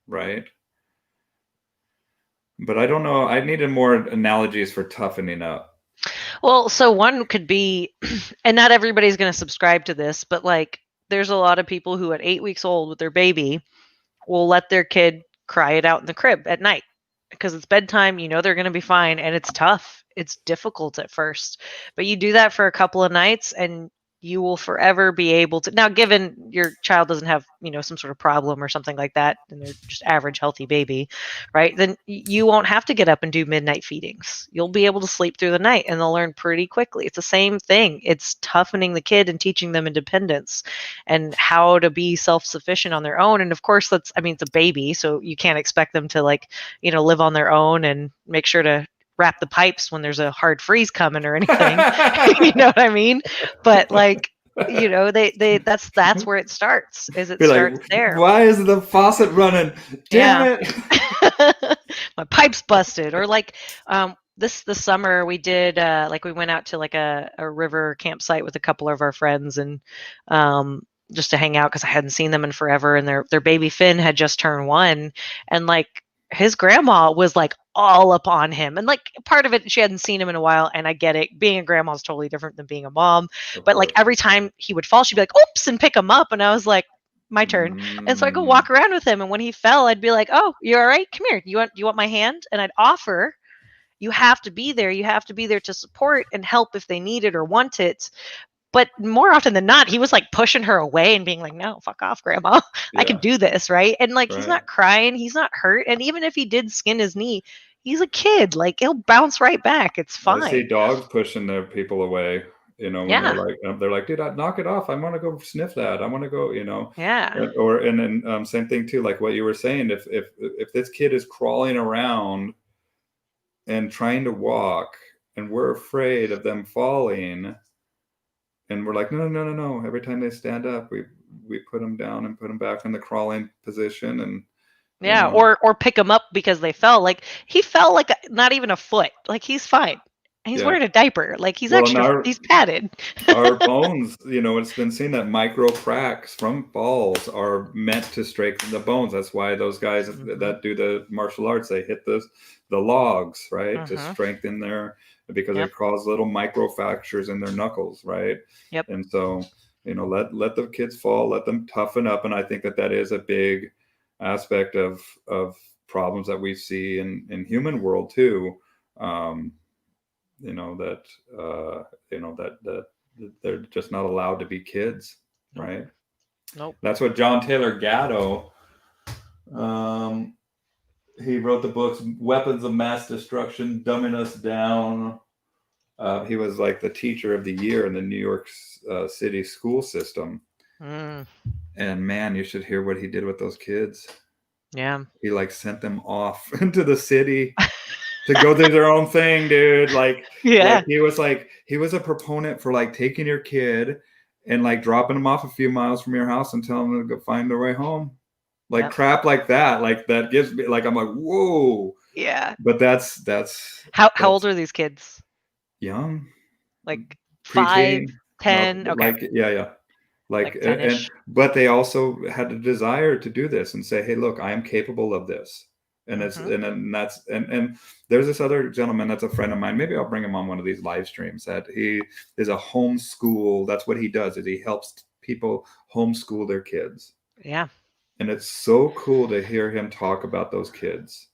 right? But I don't know. I needed more analogies for toughening up. Well, so one could be, and not everybody's going to subscribe to this, but like there's a lot of people who at 8 weeks old with their baby will let their kid cry it out in the crib at night because it's bedtime. You know they're going to be fine, and it's tough. It's difficult at first, but you do that for a couple of nights, and you will forever be able to. Now, given your child doesn't have, you know, some sort of problem or something like that, and they're just average healthy baby, right? Then you won't have to get up and do midnight feedings. You'll be able to sleep through the night, and they'll learn pretty quickly. It's the same thing. It's toughening the kid and teaching them independence and how to be self-sufficient on their own. And of course, I mean, it's a baby, so you can't expect them to, like, you know, live on their own and make sure to wrap the pipes when there's a hard freeze coming or anything. You know what I mean? But like, you know, that's where it starts. Is it starts like, there? Why is the faucet running? Damn it! My pipe's busted. Or like, this summer we did like we went out to like a river campsite with a couple of our friends, and just to hang out because I hadn't seen them in forever, and their baby Finn had just turned 1, and like his grandma was like all up on him, and like part of it, she hadn't seen him in a while, and I get it, being a grandma is totally different than being a mom, but like every time he would fall, she'd be like, oops, and pick him up, and I was like, my turn. And so I go walk around with him, and when he fell, I'd be like, oh, you all right? Come here. You want my hand? And I'd offer. You have to be there. You have to be there to support and help if they need it or want it. But more often than not, he was like pushing her away and being like, no, fuck off, grandma. I can do this, right? And like, he's not crying. He's not hurt. And even if he did skin his knee, he's a kid. Like, he'll bounce right back. It's fine. I see dogs pushing their people away. You know, when they're like, dude, knock it off. I want to go sniff that. I want to go, you know. Yeah. And then same thing too, like what you were saying. If this kid is crawling around and trying to walk, and we're afraid of them falling, and we're like, no. Every time they stand up, we put them down and put them back in the crawling position, and yeah, you know. or pick them up because they fell. Like he fell like not even a foot. Like he's fine. He's wearing a diaper. Like he's he's padded. Our bones, you know, it's been seen that micro cracks from falls are meant to strengthen the bones. That's why those guys that do the martial arts, they hit the logs, right, to strengthen because it causes little micro fractures in their knuckles, right? Yep. And so, you know, let the kids fall, let them toughen up, and I think that is a big aspect of problems that we see in human world too. You know, that they're just not allowed to be kids, right? Nope. That's what John Taylor Gatto, he wrote the books Weapons of Mass Destruction, Dumbing Us Down. He was like the teacher of the year in the New York City school system. Mm. And man, you should hear what he did with those kids. Yeah. He like sent them off into the city to go do their own thing, dude. Yeah. He was a proponent for like taking your kid and like dropping them off a few miles from your house and telling them to go find their way home. Like Yep. crap like that. Like that gives me like I'm like, whoa. Yeah. But that's How old are these kids? young, Like 5, preteen. No, 10? Okay. like yeah. Like Like and 10-ish. but they also had a desire to do this and say, hey, look, I am capable of this. Mm-hmm. And that's and there's this other gentleman that's a friend of mine. Maybe I'll bring him on one of these live streams. That he is a homeschool. That's what he does. Is he helps people homeschool their kids. Yeah. And it's so cool to hear him talk about those kids.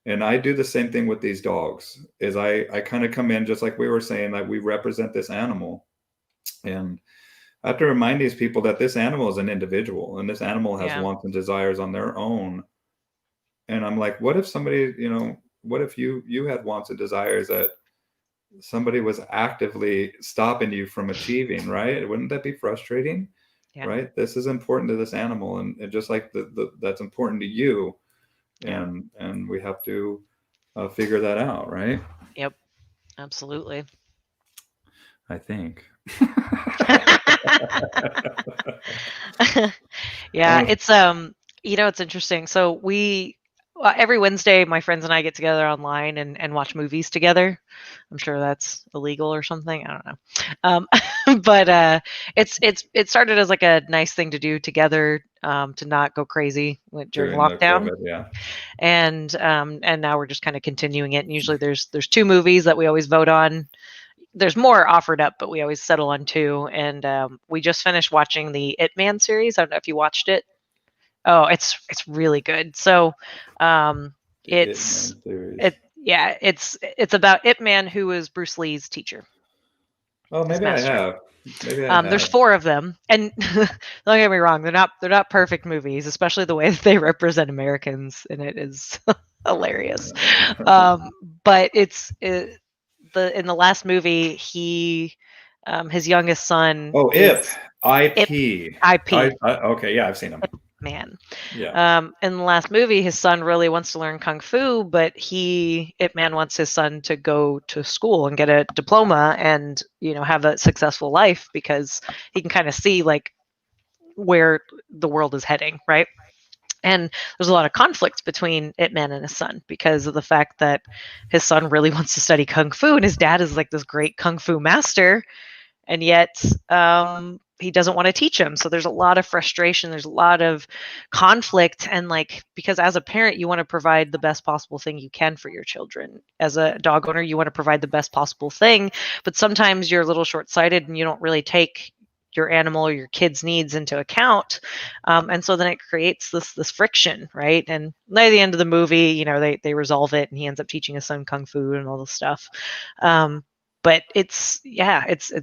And I do the same thing with these dogs. Is I kind of come in just like we were saying that we represent this animal, and I have to remind these people that this animal is an individual, and this animal has Yeah. wants and desires on their own. And I'm like, what if somebody, what if you had wants and desires that somebody was actively stopping you from achieving, right? Wouldn't that be frustrating? Yeah. Right? This is important to this animal, and just like that's important to you, Yeah. and we have to figure that out, right? Yep. Absolutely. I think. Yeah, it's it's interesting. So we every Wednesday my friends and I get together online and watch movies together. I'm sure that's illegal or something. I don't know. But it started as like a nice thing to do together, to not go crazy during During the lockdown. COVID, yeah. And now we're just kind of continuing it. And usually there's two movies that we always vote on. There's more offered up, but we always settle on two. And we just finished watching the It Man series. I don't know if you watched it. Oh, it's really good. So, The It it's Man series. it yeah, it's about Ip Man, who is Bruce Lee's teacher, Oh, his maybe I master. have. Maybe I There's have. 4 of them, and don't get me wrong, they're not perfect movies, especially the way that they represent Americans, and it is hilarious. Um, but in the last movie, his youngest son Oh, IP. is Ip I IP okay, yeah, I've seen him. Ip Man. Yeah. In the last movie, his son really wants to learn kung fu, but Ip Man wants his son to go to school and get a diploma and have a successful life because he can kind of see like where the world is heading, right? And there's a lot of conflict between Ip Man and his son because of the fact that his son really wants to study kung fu, and his dad is like this great kung fu master, and yet he doesn't want to teach him. So there's a lot of frustration, there's a lot of conflict, and like, because as a parent you want to provide the best possible thing you can for your children. As a dog owner, you want to provide the best possible thing, but sometimes you're a little short-sighted and you don't really take your animal or your kids' needs into account, and so then it creates this friction, right? And by the end of the movie, they resolve it, and he ends up teaching his son kung fu and all this stuff. But it's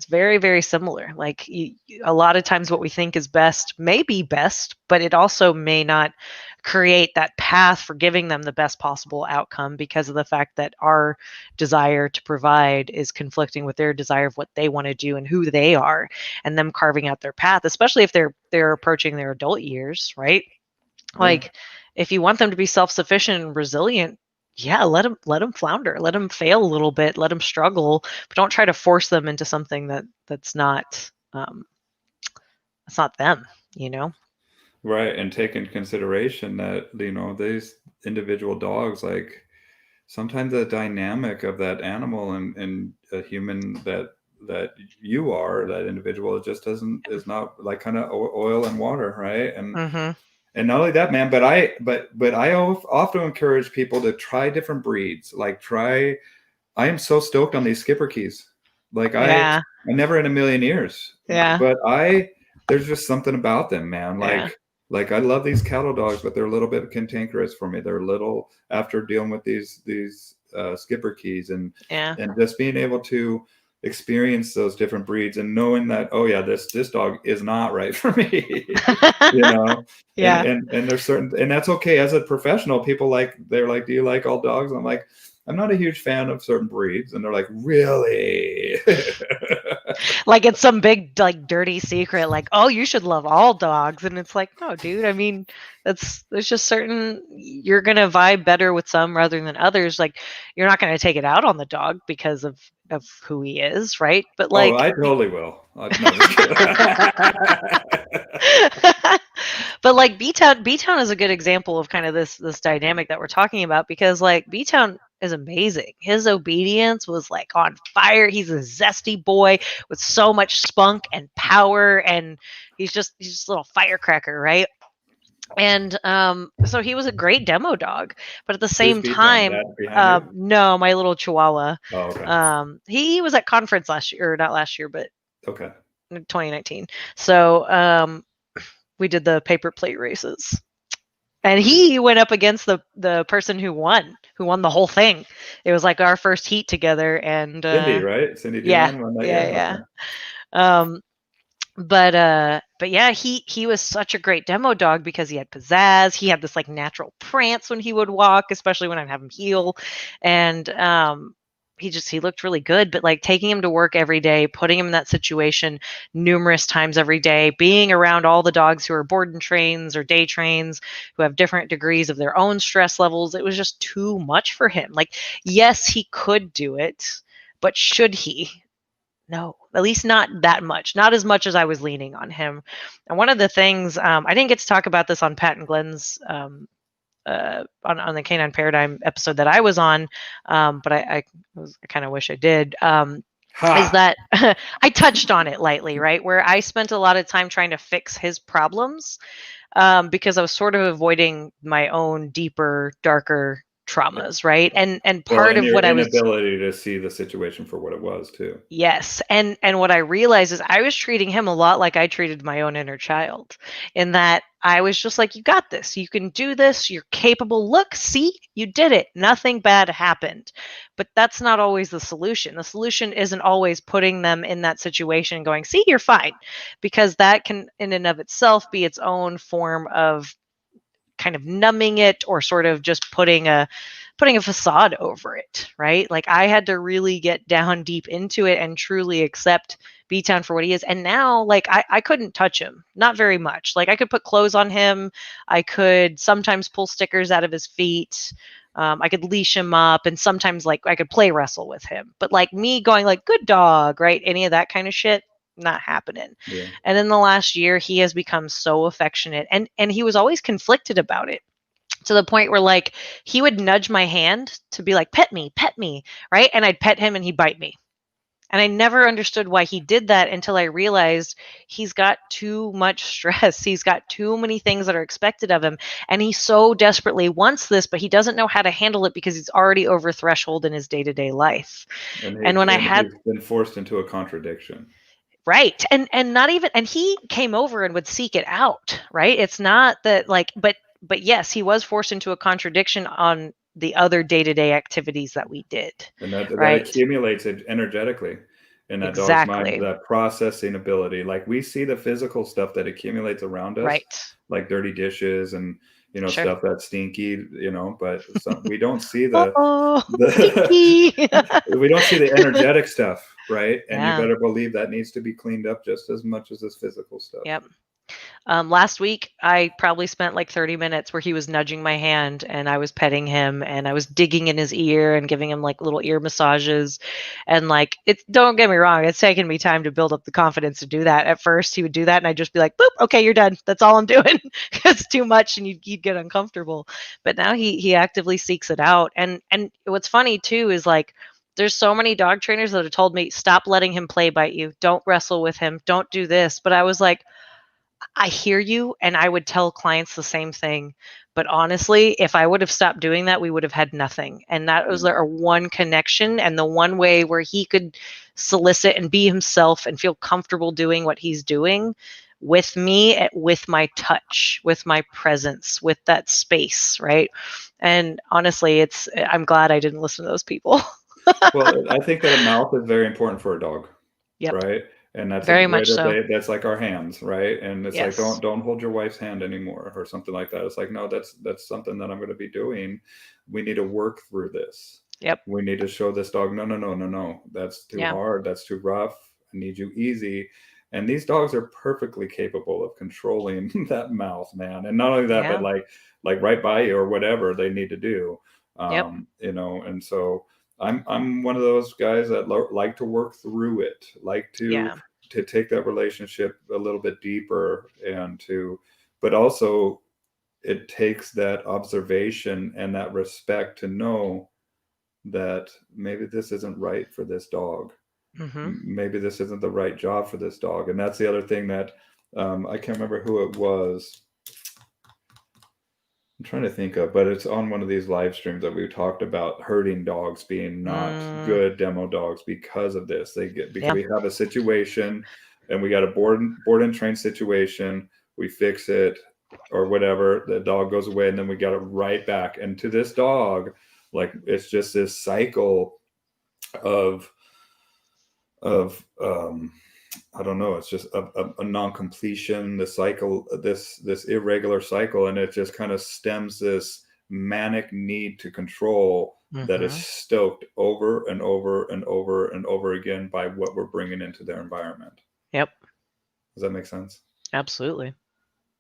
very, very similar. Like, a lot of times what we think is best may be best, but it also may not create that path for giving them the best possible outcome because of the fact that our desire to provide is conflicting with their desire of what they want to do and who they are, and them carving out their path, especially if they're approaching their adult years, right? Yeah. Like, if you want them to be self-sufficient and resilient, yeah, let them flounder, let them fail a little bit, let them struggle, but don't try to force them into something that's not them, you know? Right. And take into consideration that, these individual dogs, like sometimes the dynamic of that animal and a human that you are, that individual, it just doesn't is not like kind of oil and water, right? Mhm. And not only that, man, but I often encourage people to try different breeds. Like I am so stoked on these skipper keys. Like I Yeah. never in a million years, Yeah. but there's just something about them, man. Yeah. Like I love these cattle dogs, but they're a little bit cantankerous for me. They're a little after dealing with these skipper keys Yeah. and just being able to experience those different breeds and knowing that, oh yeah, this dog is not right for me. you know Yeah. and there's certain, and that's okay. As a professional, people they're like, do you like all dogs? I'm like, I'm not a huge fan of certain breeds. And they're like, really? Like it's some big like dirty secret, like, oh, you should love all dogs. And it's like, no, dude, I mean, there's just certain, you're gonna vibe better with some rather than others. Like you're not gonna take it out on the dog because of who he is, right? But Oh, like I totally will. No, just kidding. but like B-Town is a good example of kind of this dynamic that we're talking about, because like B-Town is amazing. His obedience was like on fire. He's a zesty boy with so much spunk and power, and he's just a little firecracker, right? And so he was a great demo dog, but at the Who's same B-Town? time, That behind you? no, my little Chihuahua. Oh, okay. He was at conference last year, or not last year, but Okay. 2019. So we did the paper plate races, and he went up against the person who won the whole thing. It was like our first heat together, and Cindy, right? Cindy yeah, Dion won that yeah, year? yeah. Okay. But yeah, he was such a great demo dog because he had pizzazz. He had this like natural prance when he would walk, especially when I'd have him heel. And he looked really good. But like taking him to work every day, putting him in that situation numerous times every day, being around all the dogs who are board and trains or day trains, who have different degrees of their own stress levels, it was just too much for him. Like, yes, he could do it, but should he? No, at least not that much, not as much as I was leaning on him. And one of the things, I didn't get to talk about this on Pat and Glenn's on the Canine Paradigm episode that I was on, but I kind of wish I did. Is Ha! that I touched on it lightly, right? Where I spent a lot of time trying to fix his problems, because I was sort of avoiding my own deeper, darker traumas, right? And Well, part and of your what I was. inability to see the situation for what it was too. Yes, and what I realized is I was treating him a lot like I treated my own inner child, in that I was just like, you got this. You can do this. You're capable. Look, see, you did it. Nothing bad happened. But that's not always the solution. The solution isn't always putting them in that situation and going, see, you're fine, because that can in and of itself be its own form of kind of numbing it, or sort of just putting a facade over it, right? Like I had to really get down deep into it and truly accept B-Town for what he is. And now, like I couldn't touch him, not very much. Like I could put clothes on him, I could sometimes pull stickers out of his feet, I could leash him up, and sometimes like I could play wrestle with him. But like me going like good dog, right? Any of that kind of shit, not happening. Yeah. And in the last year, he has become so affectionate, and he was always conflicted about it, to the point where like he would nudge my hand to be like, pet me, right? And I'd pet him and he'd bite me. And I never understood why he did that until I realized he's got too much stress. He's got too many things that are expected of him. And he so desperately wants this, but he doesn't know how to handle it because he's already over threshold in his day-to-day life. And And when I had. he's been forced into a contradiction. Right. And not even, and he came over and would seek it out, right? It's not that like, but yes, he was forced into a contradiction on the other day-to-day activities that we did. And that Right. accumulates energetically in that dog's mind, Exactly. that processing ability. Like we see the physical stuff that accumulates around us, Right. like dirty dishes and Sure. stuff that's stinky, but we don't see Oh, the stinky. we don't see the energetic stuff, right? And you Yeah. better believe that needs to be cleaned up just as much as this physical stuff. Yep. Last week, I probably spent like 30 minutes where he was nudging my hand and I was petting him and I was digging in his ear and giving him like little ear massages. And like, don't get me wrong, it's taken me time to build up the confidence to do that. At first, he would do that and I'd just be like, boop, okay, you're done. That's all I'm doing. It's too much and you'd get uncomfortable. But now he actively seeks it out. And what's funny too is like, there's so many dog trainers that have told me, stop letting him play bite you. Don't wrestle with him. Don't do this. But I was like, I hear you, and I would tell clients the same thing. But honestly, if I would have stopped doing that, we would have had nothing. And that was our one connection, and the one way where he could solicit and be himself and feel comfortable doing what he's doing with me, with my touch, with my presence, with that space, right? And honestly, I'm glad I didn't listen to those people. Well, I think that a mouth is very important for a dog, Yep, right? And that's a very way much so. that's like our hands, right? And it's like Yes. don't hold your wife's hand anymore or something like that. It's like, no, that's something that I'm going to be doing. We need to work through this. Yep. We need to show this dog, no, no, no, no, no. That's too Yeah. hard. That's too rough. I need you easy. And these dogs are perfectly capable of controlling that mouth, man. And not only that, Yeah. but like right by you or whatever they need to do. Yep. You know, and so I'm one of those guys that like to work through it, like Yeah. to take that relationship a little bit deeper, and to, but also it takes that observation and that respect to know that maybe this isn't right for this dog. Mm-hmm. Maybe this isn't the right job for this dog. And that's the other thing that I can't remember who it was. I'm trying to think of, but it's on one of these live streams that we talked about herding dogs being not good demo dogs because of this. They get, because we have a situation and we got a board and train situation. We fix it or whatever. The dog goes away and then we got it right back. And to this dog, like it's just this cycle of I don't know. It's just a non-completion, the cycle, this irregular cycle, and it just kind of stems this manic need to control that is stoked over and over and over and over again by what we're bringing into their environment. Yep. Does that make sense? Absolutely.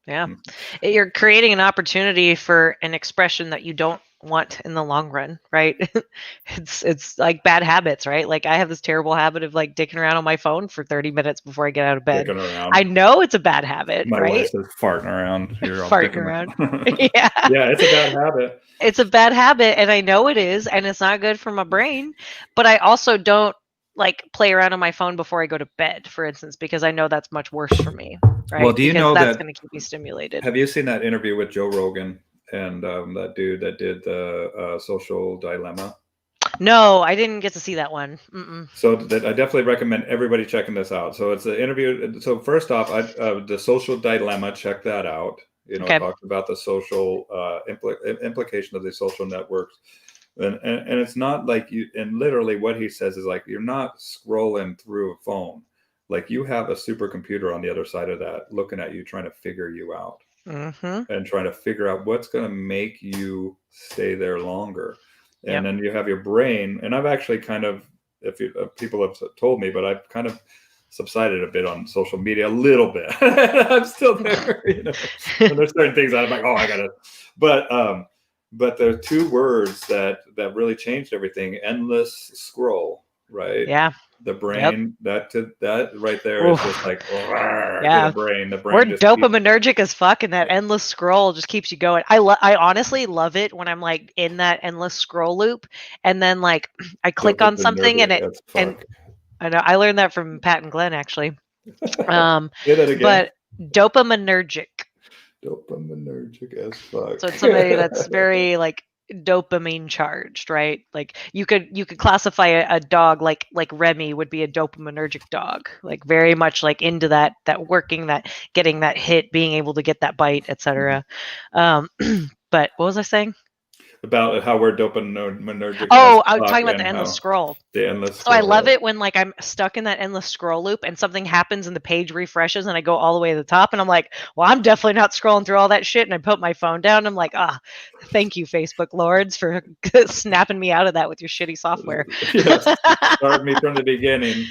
Yeah. You're creating an opportunity for an expression that you don't want in the long run, right? It's like bad habits, right? Like I have this terrible habit of like dicking around on my phone for 30 minutes before I get out of bed. Dicking around. I know it's a bad habit, My right? wife says farting around. You're all Farting around. Yeah. Yeah, it's a bad habit. It's a bad habit, and I know it is, and it's not good for my brain. But I also don't like play around on my phone before I go to bed, for instance, because I know that's much worse for me, right? Well, do you because know that's that going to keep me stimulated. Have you seen that interview with Joe Rogan and that dude that did the social dilemma? No, I didn't get to see that one. Mm-mm. So that I definitely recommend everybody checking this out. So it's an interview. So first off, the social dilemma, check that out. You know, Okay. talked about the social implication of the social networks. And it's not like you, and literally what he says is like, you're not scrolling through a phone. Like you have a supercomputer on the other side of that looking at you, trying to figure you out and trying to figure out what's going to make you stay there longer. And then you have your brain. And I've actually kind of, people have told me, but I've kind of subsided a bit on social media a little bit. I'm still there, you know. And there's certain things that I'm like, oh, I gotta. But there are two words that really changed everything: endless scroll, right? Yeah. The brain, that right there is just like, yeah. The brain We're just dopaminergic as fuck, and that endless scroll just keeps you going. I honestly love it when I'm like in that endless scroll loop, and then like I click on something and I know I learned that from Pat and Glenn actually. Say that again. But dopaminergic. Dopaminergic as fuck. So it's somebody that's very like dopamine charged, right? Like you could classify a dog like Remy would be a dopaminergic dog, like very much like into that working, that getting that hit, being able to get that bite, etc. But what was I saying? About how we're dopaminergic. Oh, I was talking about the endless scroll. The endless scroll. So I love it when like I'm stuck in that endless scroll loop and something happens and the page refreshes and I go all the way to the top and I'm like, well, I'm definitely not scrolling through all that shit. And I put my phone down and I'm like, thank you, Facebook lords, for snapping me out of that with your shitty software. Yes, start me from the beginning.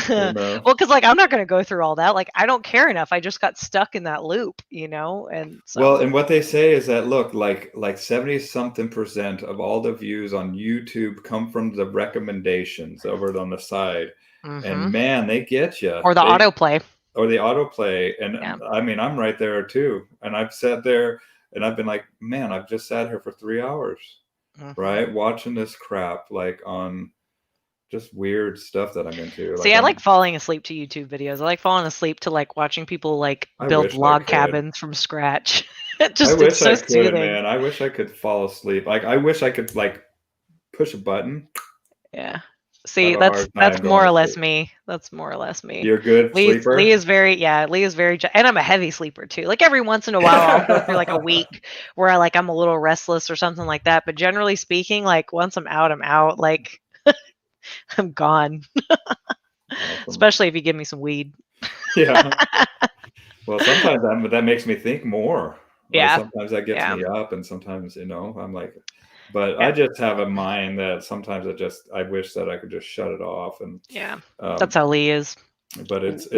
You know? Well, because like I'm not going to go through all that. Like I don't care enough. I just got stuck in that loop, you know. And so. Well, and what they say is that look, like 70-something% of all the views on YouTube come from the recommendations over on the side, and man, they get you. Or the autoplay. Or the autoplay, and I mean, I'm right there too. And I've sat there and I've been like, man, I've just sat here for 3 hours, right, watching this crap, like on just weird stuff that I'm into. See, I like falling asleep to YouTube videos. I like falling asleep to like watching people like build log cabins from scratch. It's so soothing. Man, I wish I could fall asleep. Like I wish I could like push a button. Yeah. See, that's more or less me. That's more or less me. You're good sleeper? Lee is very, and I'm a heavy sleeper too. Like every once in a while I'll go through like a week where I'm a little restless or something like that. But generally speaking, like once I'm out, like I'm gone. Awesome. Especially if you give me some weed. Yeah. Well, sometimes that makes me think more. Yeah. Sometimes that gets me up, and sometimes, I'm like, but I just have a mind that sometimes I wish that I could just shut it off. And that's how Lee is. But it's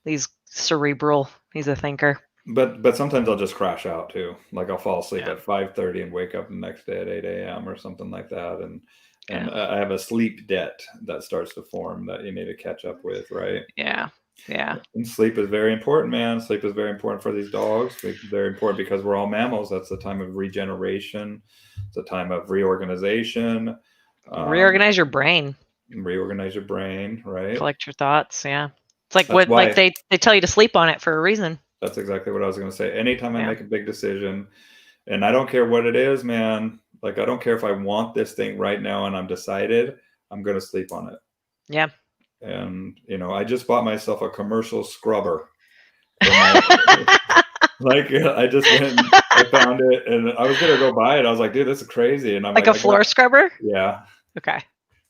He's cerebral. He's a thinker. but sometimes I'll just crash out too. Like I'll fall asleep Yeah. at 5:30 and wake up the next day at 8 a.m. or something like that, and Yeah. I have a sleep debt that starts to form that you need to catch up with, right? Yeah. Yeah. And sleep is very important, man. Sleep is very important for these dogs. Very important because we're all mammals. That's the time of regeneration. It's a time of reorganization. Um, Reorganize your brain. Reorganize your brain, right? Collect your thoughts. Yeah. It's like That's what like why. they tell you to sleep on it for a reason. That's exactly what I was going to say. Anytime I Yeah. make a big decision, and I don't care what it is, man. Like I don't care if I want this thing right now and I'm decided, I'm going to sleep on it. Yeah. And I just bought myself a commercial scrubber for my like I just went and I found it and I was gonna go buy it. I was like, dude, this is crazy. And I'm Like like, a floor scrubber? yeah, Okay.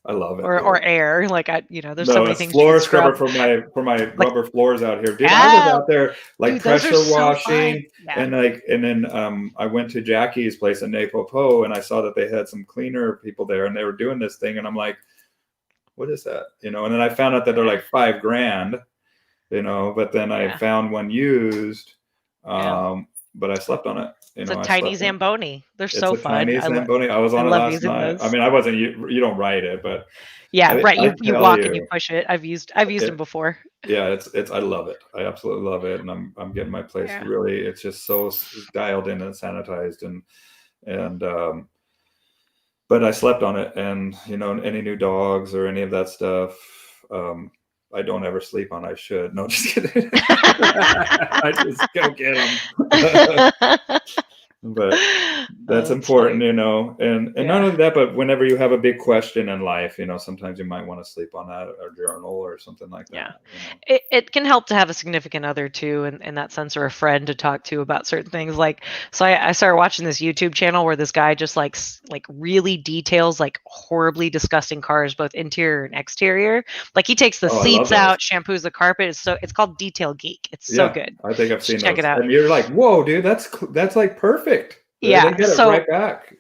I love it, Or dude. air. Like there's so No, many it's things you could floor scrubber scrub. for my Like, rubber floors out here, dude. I was oh, out there like dude, those are pressure so fun. washing Yeah. and then I went to Jackie's place in Napopo and I saw that they had some cleaner people there and they were doing this thing and I'm like, what is that? And then I found out that they're like $5,000, but then I Yeah. found one used, Yeah. but I slept on it. It's a I tiny slept on it. Zamboni. They're It's so a fun. tiny Zamboni. I was I on it love last using night. I those. mean, I wasn't. You don't ride it, but Yeah, right. I You tell walk and you you, push it. I've used them it, before. yeah, it's. I love it. I absolutely love it, and I'm getting my place Yeah. really. It's just so dialed in and sanitized, and but I slept on it, and any new dogs or any of that stuff. I don't ever sleep on. I should. No, just kidding. I just go get them. But that's That's important, funny. and not Yeah. only that, but whenever you have a big question in life, sometimes you might want to sleep on that or journal or something like Yeah. that. It can help to have a significant other too in that sense, or a friend to talk to about certain things. Like, so I started watching this YouTube channel where this guy just like really details like horribly disgusting cars, both interior and exterior. Like he takes the Oh, I love seats those. out, shampoos the carpet. It's called Detail Geek. It's so Yeah, good. I think I've You should seen check it those, out. and you're like, whoa, dude, that's like perfect. They Yeah. get it So right back.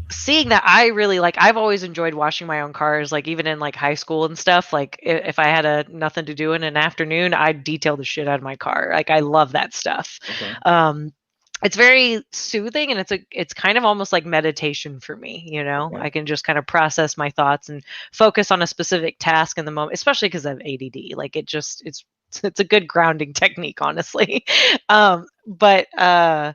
seeing that, I really like, I've always enjoyed washing my own cars, like even in like high school and stuff. Like if I had a nothing to do in an afternoon, I'd detail the shit out of my car. Like I love that stuff. Okay. um it's very soothing, and it's kind of almost like meditation for me. Okay. I can just kind of process my thoughts and focus on a specific task in the moment, especially because I have ADD. Like it's a good grounding technique, honestly. But yeah,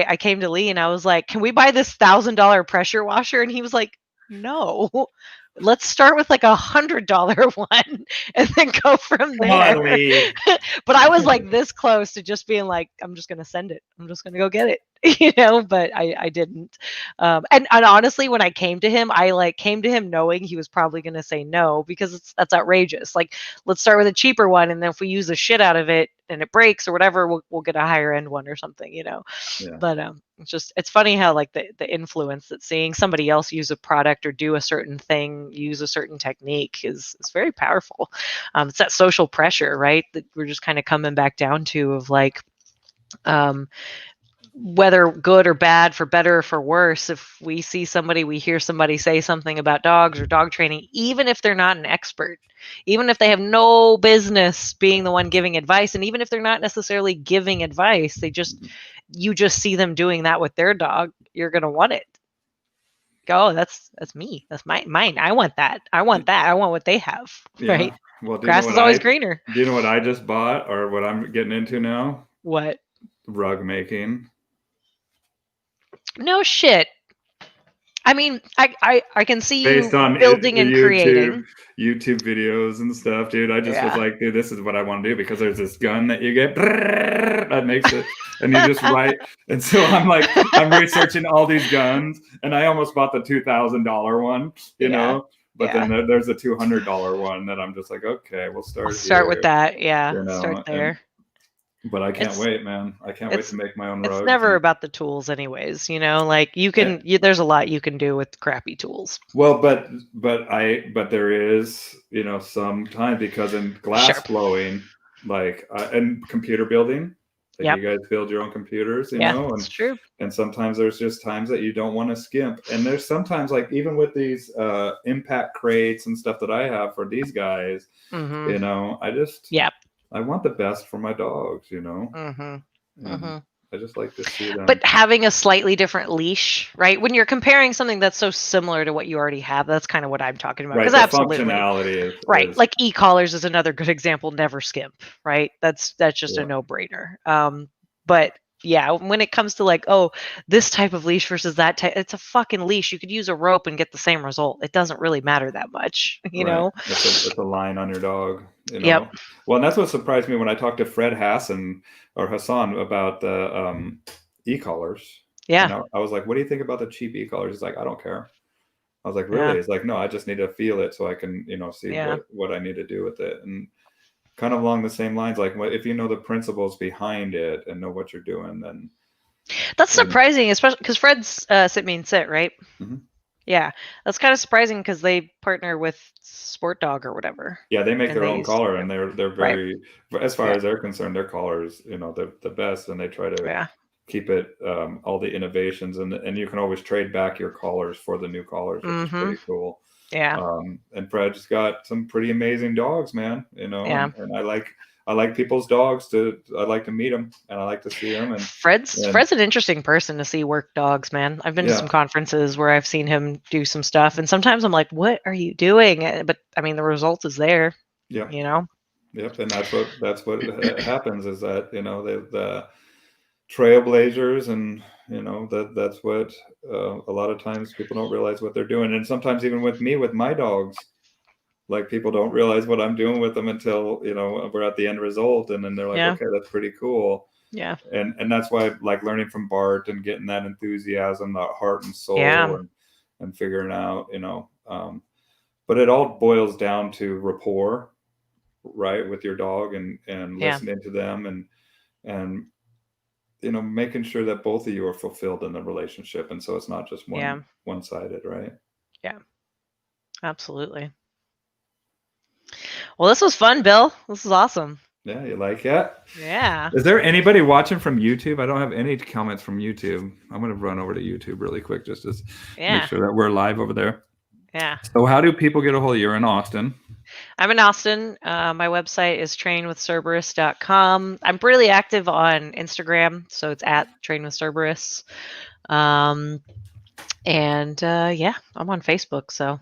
I came to Lee and I was like, can we buy this $1,000 pressure washer? And he was like, no, let's start with like $100 one and then go from Come there. on, Lee. But I was like this close to just being like, I'm just gonna send it. I'm just gonna go get it. But I didn't. And honestly, when I came to him, I like came to him knowing he was probably gonna say no, because that's outrageous. Like, let's start with a cheaper one, and then if we use the shit out of it and it breaks or whatever, we'll get a higher end one or something. Yeah. But it's funny how like the influence that seeing somebody else use a product or do a certain thing, use a certain technique is very powerful. It's that social pressure, right? That we're just kind of coming back down to, of like, um, whether good or bad, for better or for worse, if we see somebody, we hear somebody say something about dogs or dog training, even if they're not an expert, even if they have no business being the one giving advice, and even if they're not necessarily giving advice, you just see them doing that with their dog, you're going to want it. Go, oh, that's me. That's mine. I want that. I want that. I want what they have. Yeah. Right? Well, do Grass is always greener. you know what I just bought or what I'm getting into now? What? Rug making. No shit. I mean, I can see Based you on building and YouTube creating. videos and stuff, dude. I just was Yeah. like, dude, this is what I want to do because there's this gun that you get that makes it, and you just write. And so I'm researching all these guns, and I almost bought the $2,000 one, Yeah. but Yeah. then there's a $200 one that I'm just like, okay, we'll I'll start start with here, that. Yeah. Start there. but I can't It's wait, man. I can't wait it's to make my own it's rugs. never about the tools anyways, like there's a lot you can do with crappy tools. Well, but there is, sometimes because in glass Sure. blowing, like and computer building, Like you guys build your own computers, Yeah, know, it's true. and sometimes there's just times that you don't want to skimp. And there's sometimes like even with these impact crates and stuff that I have for these guys, I want the best for my dogs, and I just like to see them. But having a slightly different leash, right? When you're comparing something that's so similar to what you already have, that's kind of what I'm talking about. Right, Because the absolutely, functionality right? is Like e-collars is another good example. Never skimp, right? That's just a no-brainer. But yeah, when it comes to like, oh, this type of leash versus that type, it's a fucking leash. You could use a rope and get the same result. It doesn't really matter that much, right. It's a line on your dog, Yep. Well, and that's what surprised me when I talked to Fred Hassan about the e-collars. Yeah. And I was like, what do you think about the cheap e-collars? He's like, I don't care. I was like, really? Yeah. He's like, no, I just need to feel it so I can, see what I need to do with it. And kind of along the same lines, like if you know the principles behind it and know what you're doing, then that's surprising, especially because Fred's Sit Mean Sit, right? Mm-hmm. Yeah, that's kind of surprising because they partner with Sport Dog or whatever. Yeah, they make their own collar, and they're very, as far as they're concerned, their collars, they're the best, and they try to keep it all the innovations, and you can always trade back your collars for the new collars, which is pretty cool. Yeah. And Fred's got some pretty amazing dogs, man. And I like people's dogs. I like to meet them, and I like to see them. And Fred's an interesting person to see work dogs, man. I've been to some conferences where I've seen him do some stuff, and sometimes I'm like, "What are you doing?" But I mean, the result is there. Yeah. Yep, and that's what happens is that the trailblazers, and that's what a lot of times people don't realize what they're doing, and sometimes even with me with my dogs. Like people don't realize what I'm doing with them until we're at the end result, and then they're like, okay, that's pretty cool. Yeah. And that's why like learning from Bart and getting that enthusiasm, that heart and soul, and figuring out, but it all boils down to rapport, right, with your dog, and listening to them, and making sure that both of you are fulfilled in the relationship, and so it's not just one-sided, right? Yeah, absolutely. Well, this was fun, Bill. This is awesome. Yeah, you like it? Yeah. Is there anybody watching from YouTube? I don't have any comments from YouTube. I'm going to run over to YouTube really quick just to make sure that we're live over there. Yeah. So how do people get a hold of you? You're in Austin. I'm in Austin. My website is trainwithcerberus.com. I'm really active on Instagram, so it's at trainwithcerberus. And yeah, I'm on Facebook, so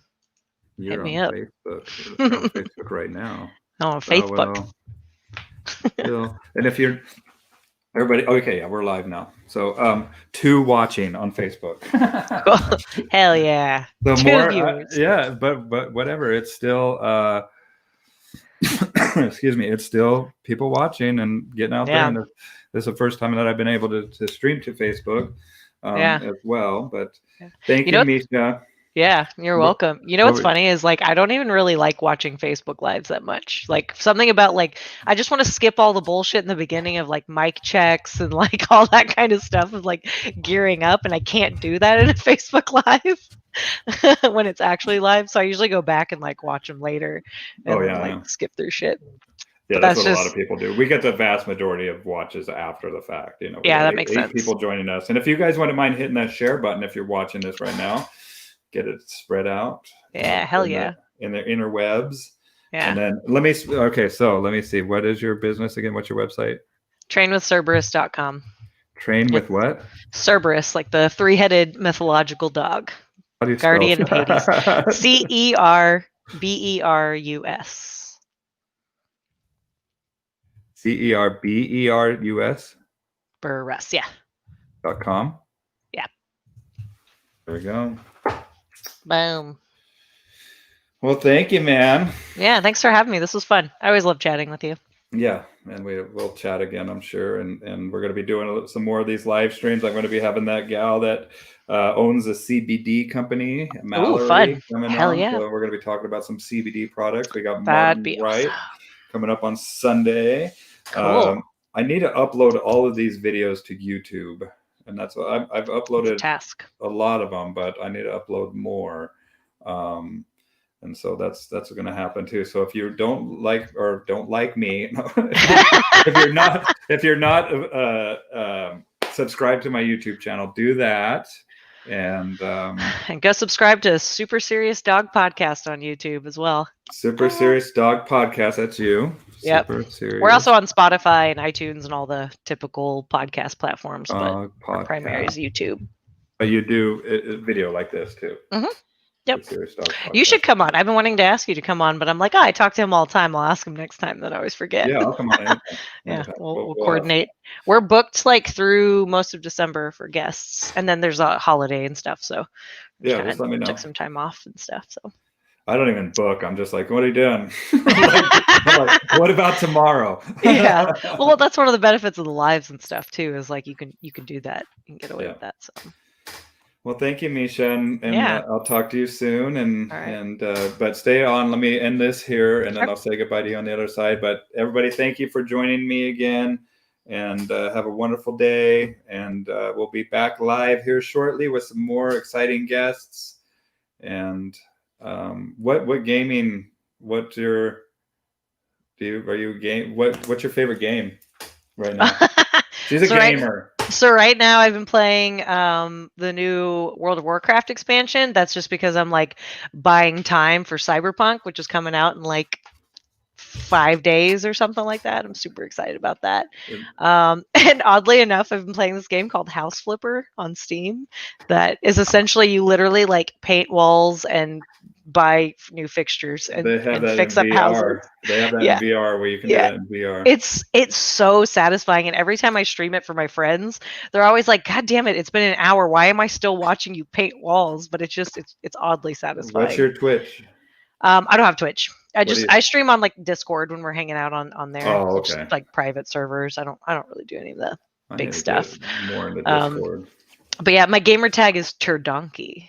hit me up. Facebook. You're on Facebook right now. I'm on Facebook. And if you're everybody, okay, yeah, we're live now. So, 2 watching on Facebook. Cool. Hell yeah! So 2 viewers. Yeah, but whatever. It's still, excuse me. It's still people watching and getting out there. And this is the first time that I've been able to stream to Facebook, as well. But thank you, Misia. Yeah, you're welcome. You know what's funny is like I don't even really like watching Facebook lives that much. Like something about like I just want to skip all the bullshit in the beginning of like mic checks and like all that kind of stuff of like gearing up, and I can't do that in a Facebook live when it's actually live. So I usually go back and like watch them later and skip through shit. Yeah, that's what a lot of people do. We get the vast majority of watches after the fact. Yeah, that makes sense. 8 people joining us, and if you guys wouldn't mind hitting that share button if you're watching this right now. Get it spread out. Yeah, hell yeah. In the interwebs. Yeah. And then let me see. What is your business again? What's your website? Trainwithcerberus.com. Train with what? Cerberus, like the 3-headed mythological dog. How do you Guardian of Hades. CERBERUS. CERBERUS? Burrus, yeah. .com? Yeah. There we go. Boom. Well, thank you, man. Yeah, thanks for having me. This was fun. I always love chatting with you. Yeah, and we'll chat again, I'm sure. And we're going to be doing some more of these live streams. I'm going to be having that gal that owns a CBD company, Mallory. Ooh, fun. Coming Hell on. yeah. So we're going to be talking about some CBD products. We got Martin Wright coming up on Sunday. Cool. I need to upload all of these videos to YouTube. And that's what I've uploaded task. A lot of them, but I need to upload more. And so that's going to happen too. So if you don't like me, if you're not subscribed to my YouTube channel, do that. And go subscribe to Super Serious Dog Podcast on YouTube as well. Super Serious Dog Podcast. That's you. Yep. Super Serious. We're also on Spotify and iTunes and all the typical podcast platforms, but our primary is YouTube. But you do video like this too. Mm-hmm. Yep. Serious Dog Podcast. You should come on. I've been wanting to ask you to come on, but I'm like, I talk to him all the time. I'll ask him next time. Then I always forget. Yeah, I'll come on. Yeah, we'll coordinate. We're booked like through most of December for guests, and then there's a holiday and stuff. So yeah, just let me know. Took some time off and stuff. So I don't even book. I'm just like, what are you doing? I'm like, what about tomorrow? Yeah. Well, that's one of the benefits of the lives and stuff too. Is like you can do that. You can get away with that. So. Well, thank you, Misia, and I'll talk to you soon. And but stay on. Let me end this here, and then I'll say goodbye to you on the other side. But everybody, thank you for joining me again, and have a wonderful day. And we'll be back live here shortly with some more exciting guests. And what gaming? What's your favorite game right now? She's a gamer. So right now I've been playing the new World of Warcraft expansion. That's just because I'm like buying time for Cyberpunk, which is coming out in like 5 days or something like that. I'm super excited about that. And oddly enough, I've been playing this game called House Flipper on Steam. That is essentially you literally like paint walls and buy new fixtures and fix up houses. They have that in VR where you can do that in VR. It's so satisfying, and every time I stream it for my friends, they're always like, "God damn it, it's been an hour. Why am I still watching you paint walls?" But it's oddly satisfying. What's your Twitch? I don't have Twitch. I stream on like Discord when we're hanging out on there. Oh, okay. Just, like private servers. I don't really do any of the big stuff. More in the Discord. But yeah, my gamer tag is Turdonkey.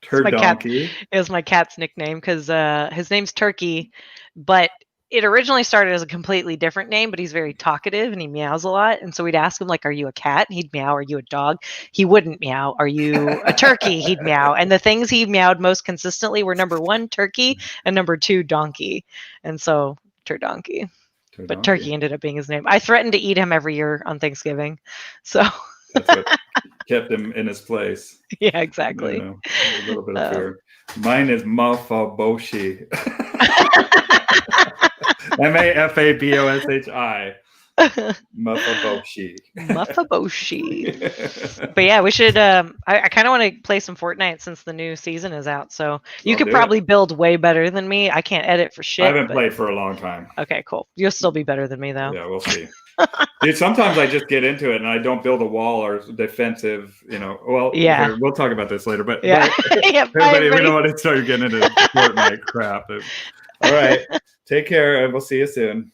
Turdonkey is my cat's nickname because his name's Turkey, but it originally started as a completely different name, but he's very talkative and he meows a lot. And so we'd ask him like, "Are you a cat?" And he'd meow. "Are you a dog?" He wouldn't meow. "Are you a turkey?" He'd meow. And the things he meowed most consistently were number 1, turkey, and number 2, donkey. And so Turdonkey. But Turkey ended up being his name. I threatened to eat him every year on Thanksgiving. So that's what kept him in his place. Yeah, exactly. A little bit of fear. Mine is Mafaboshi. Mafaboshi. Mafaboshi. But yeah, we should. I kind of want to play some Fortnite since the new season is out. So you could probably build way better than me. I can't edit for shit. I haven't played for a long time. Okay, cool. You'll still be better than me though. Yeah, we'll see. Dude, sometimes I just get into it and I don't build a wall or defensive, Well, here, we'll talk about this later. But everybody, we don't want to start getting into Fortnite crap. All right. Take care and we'll see you soon.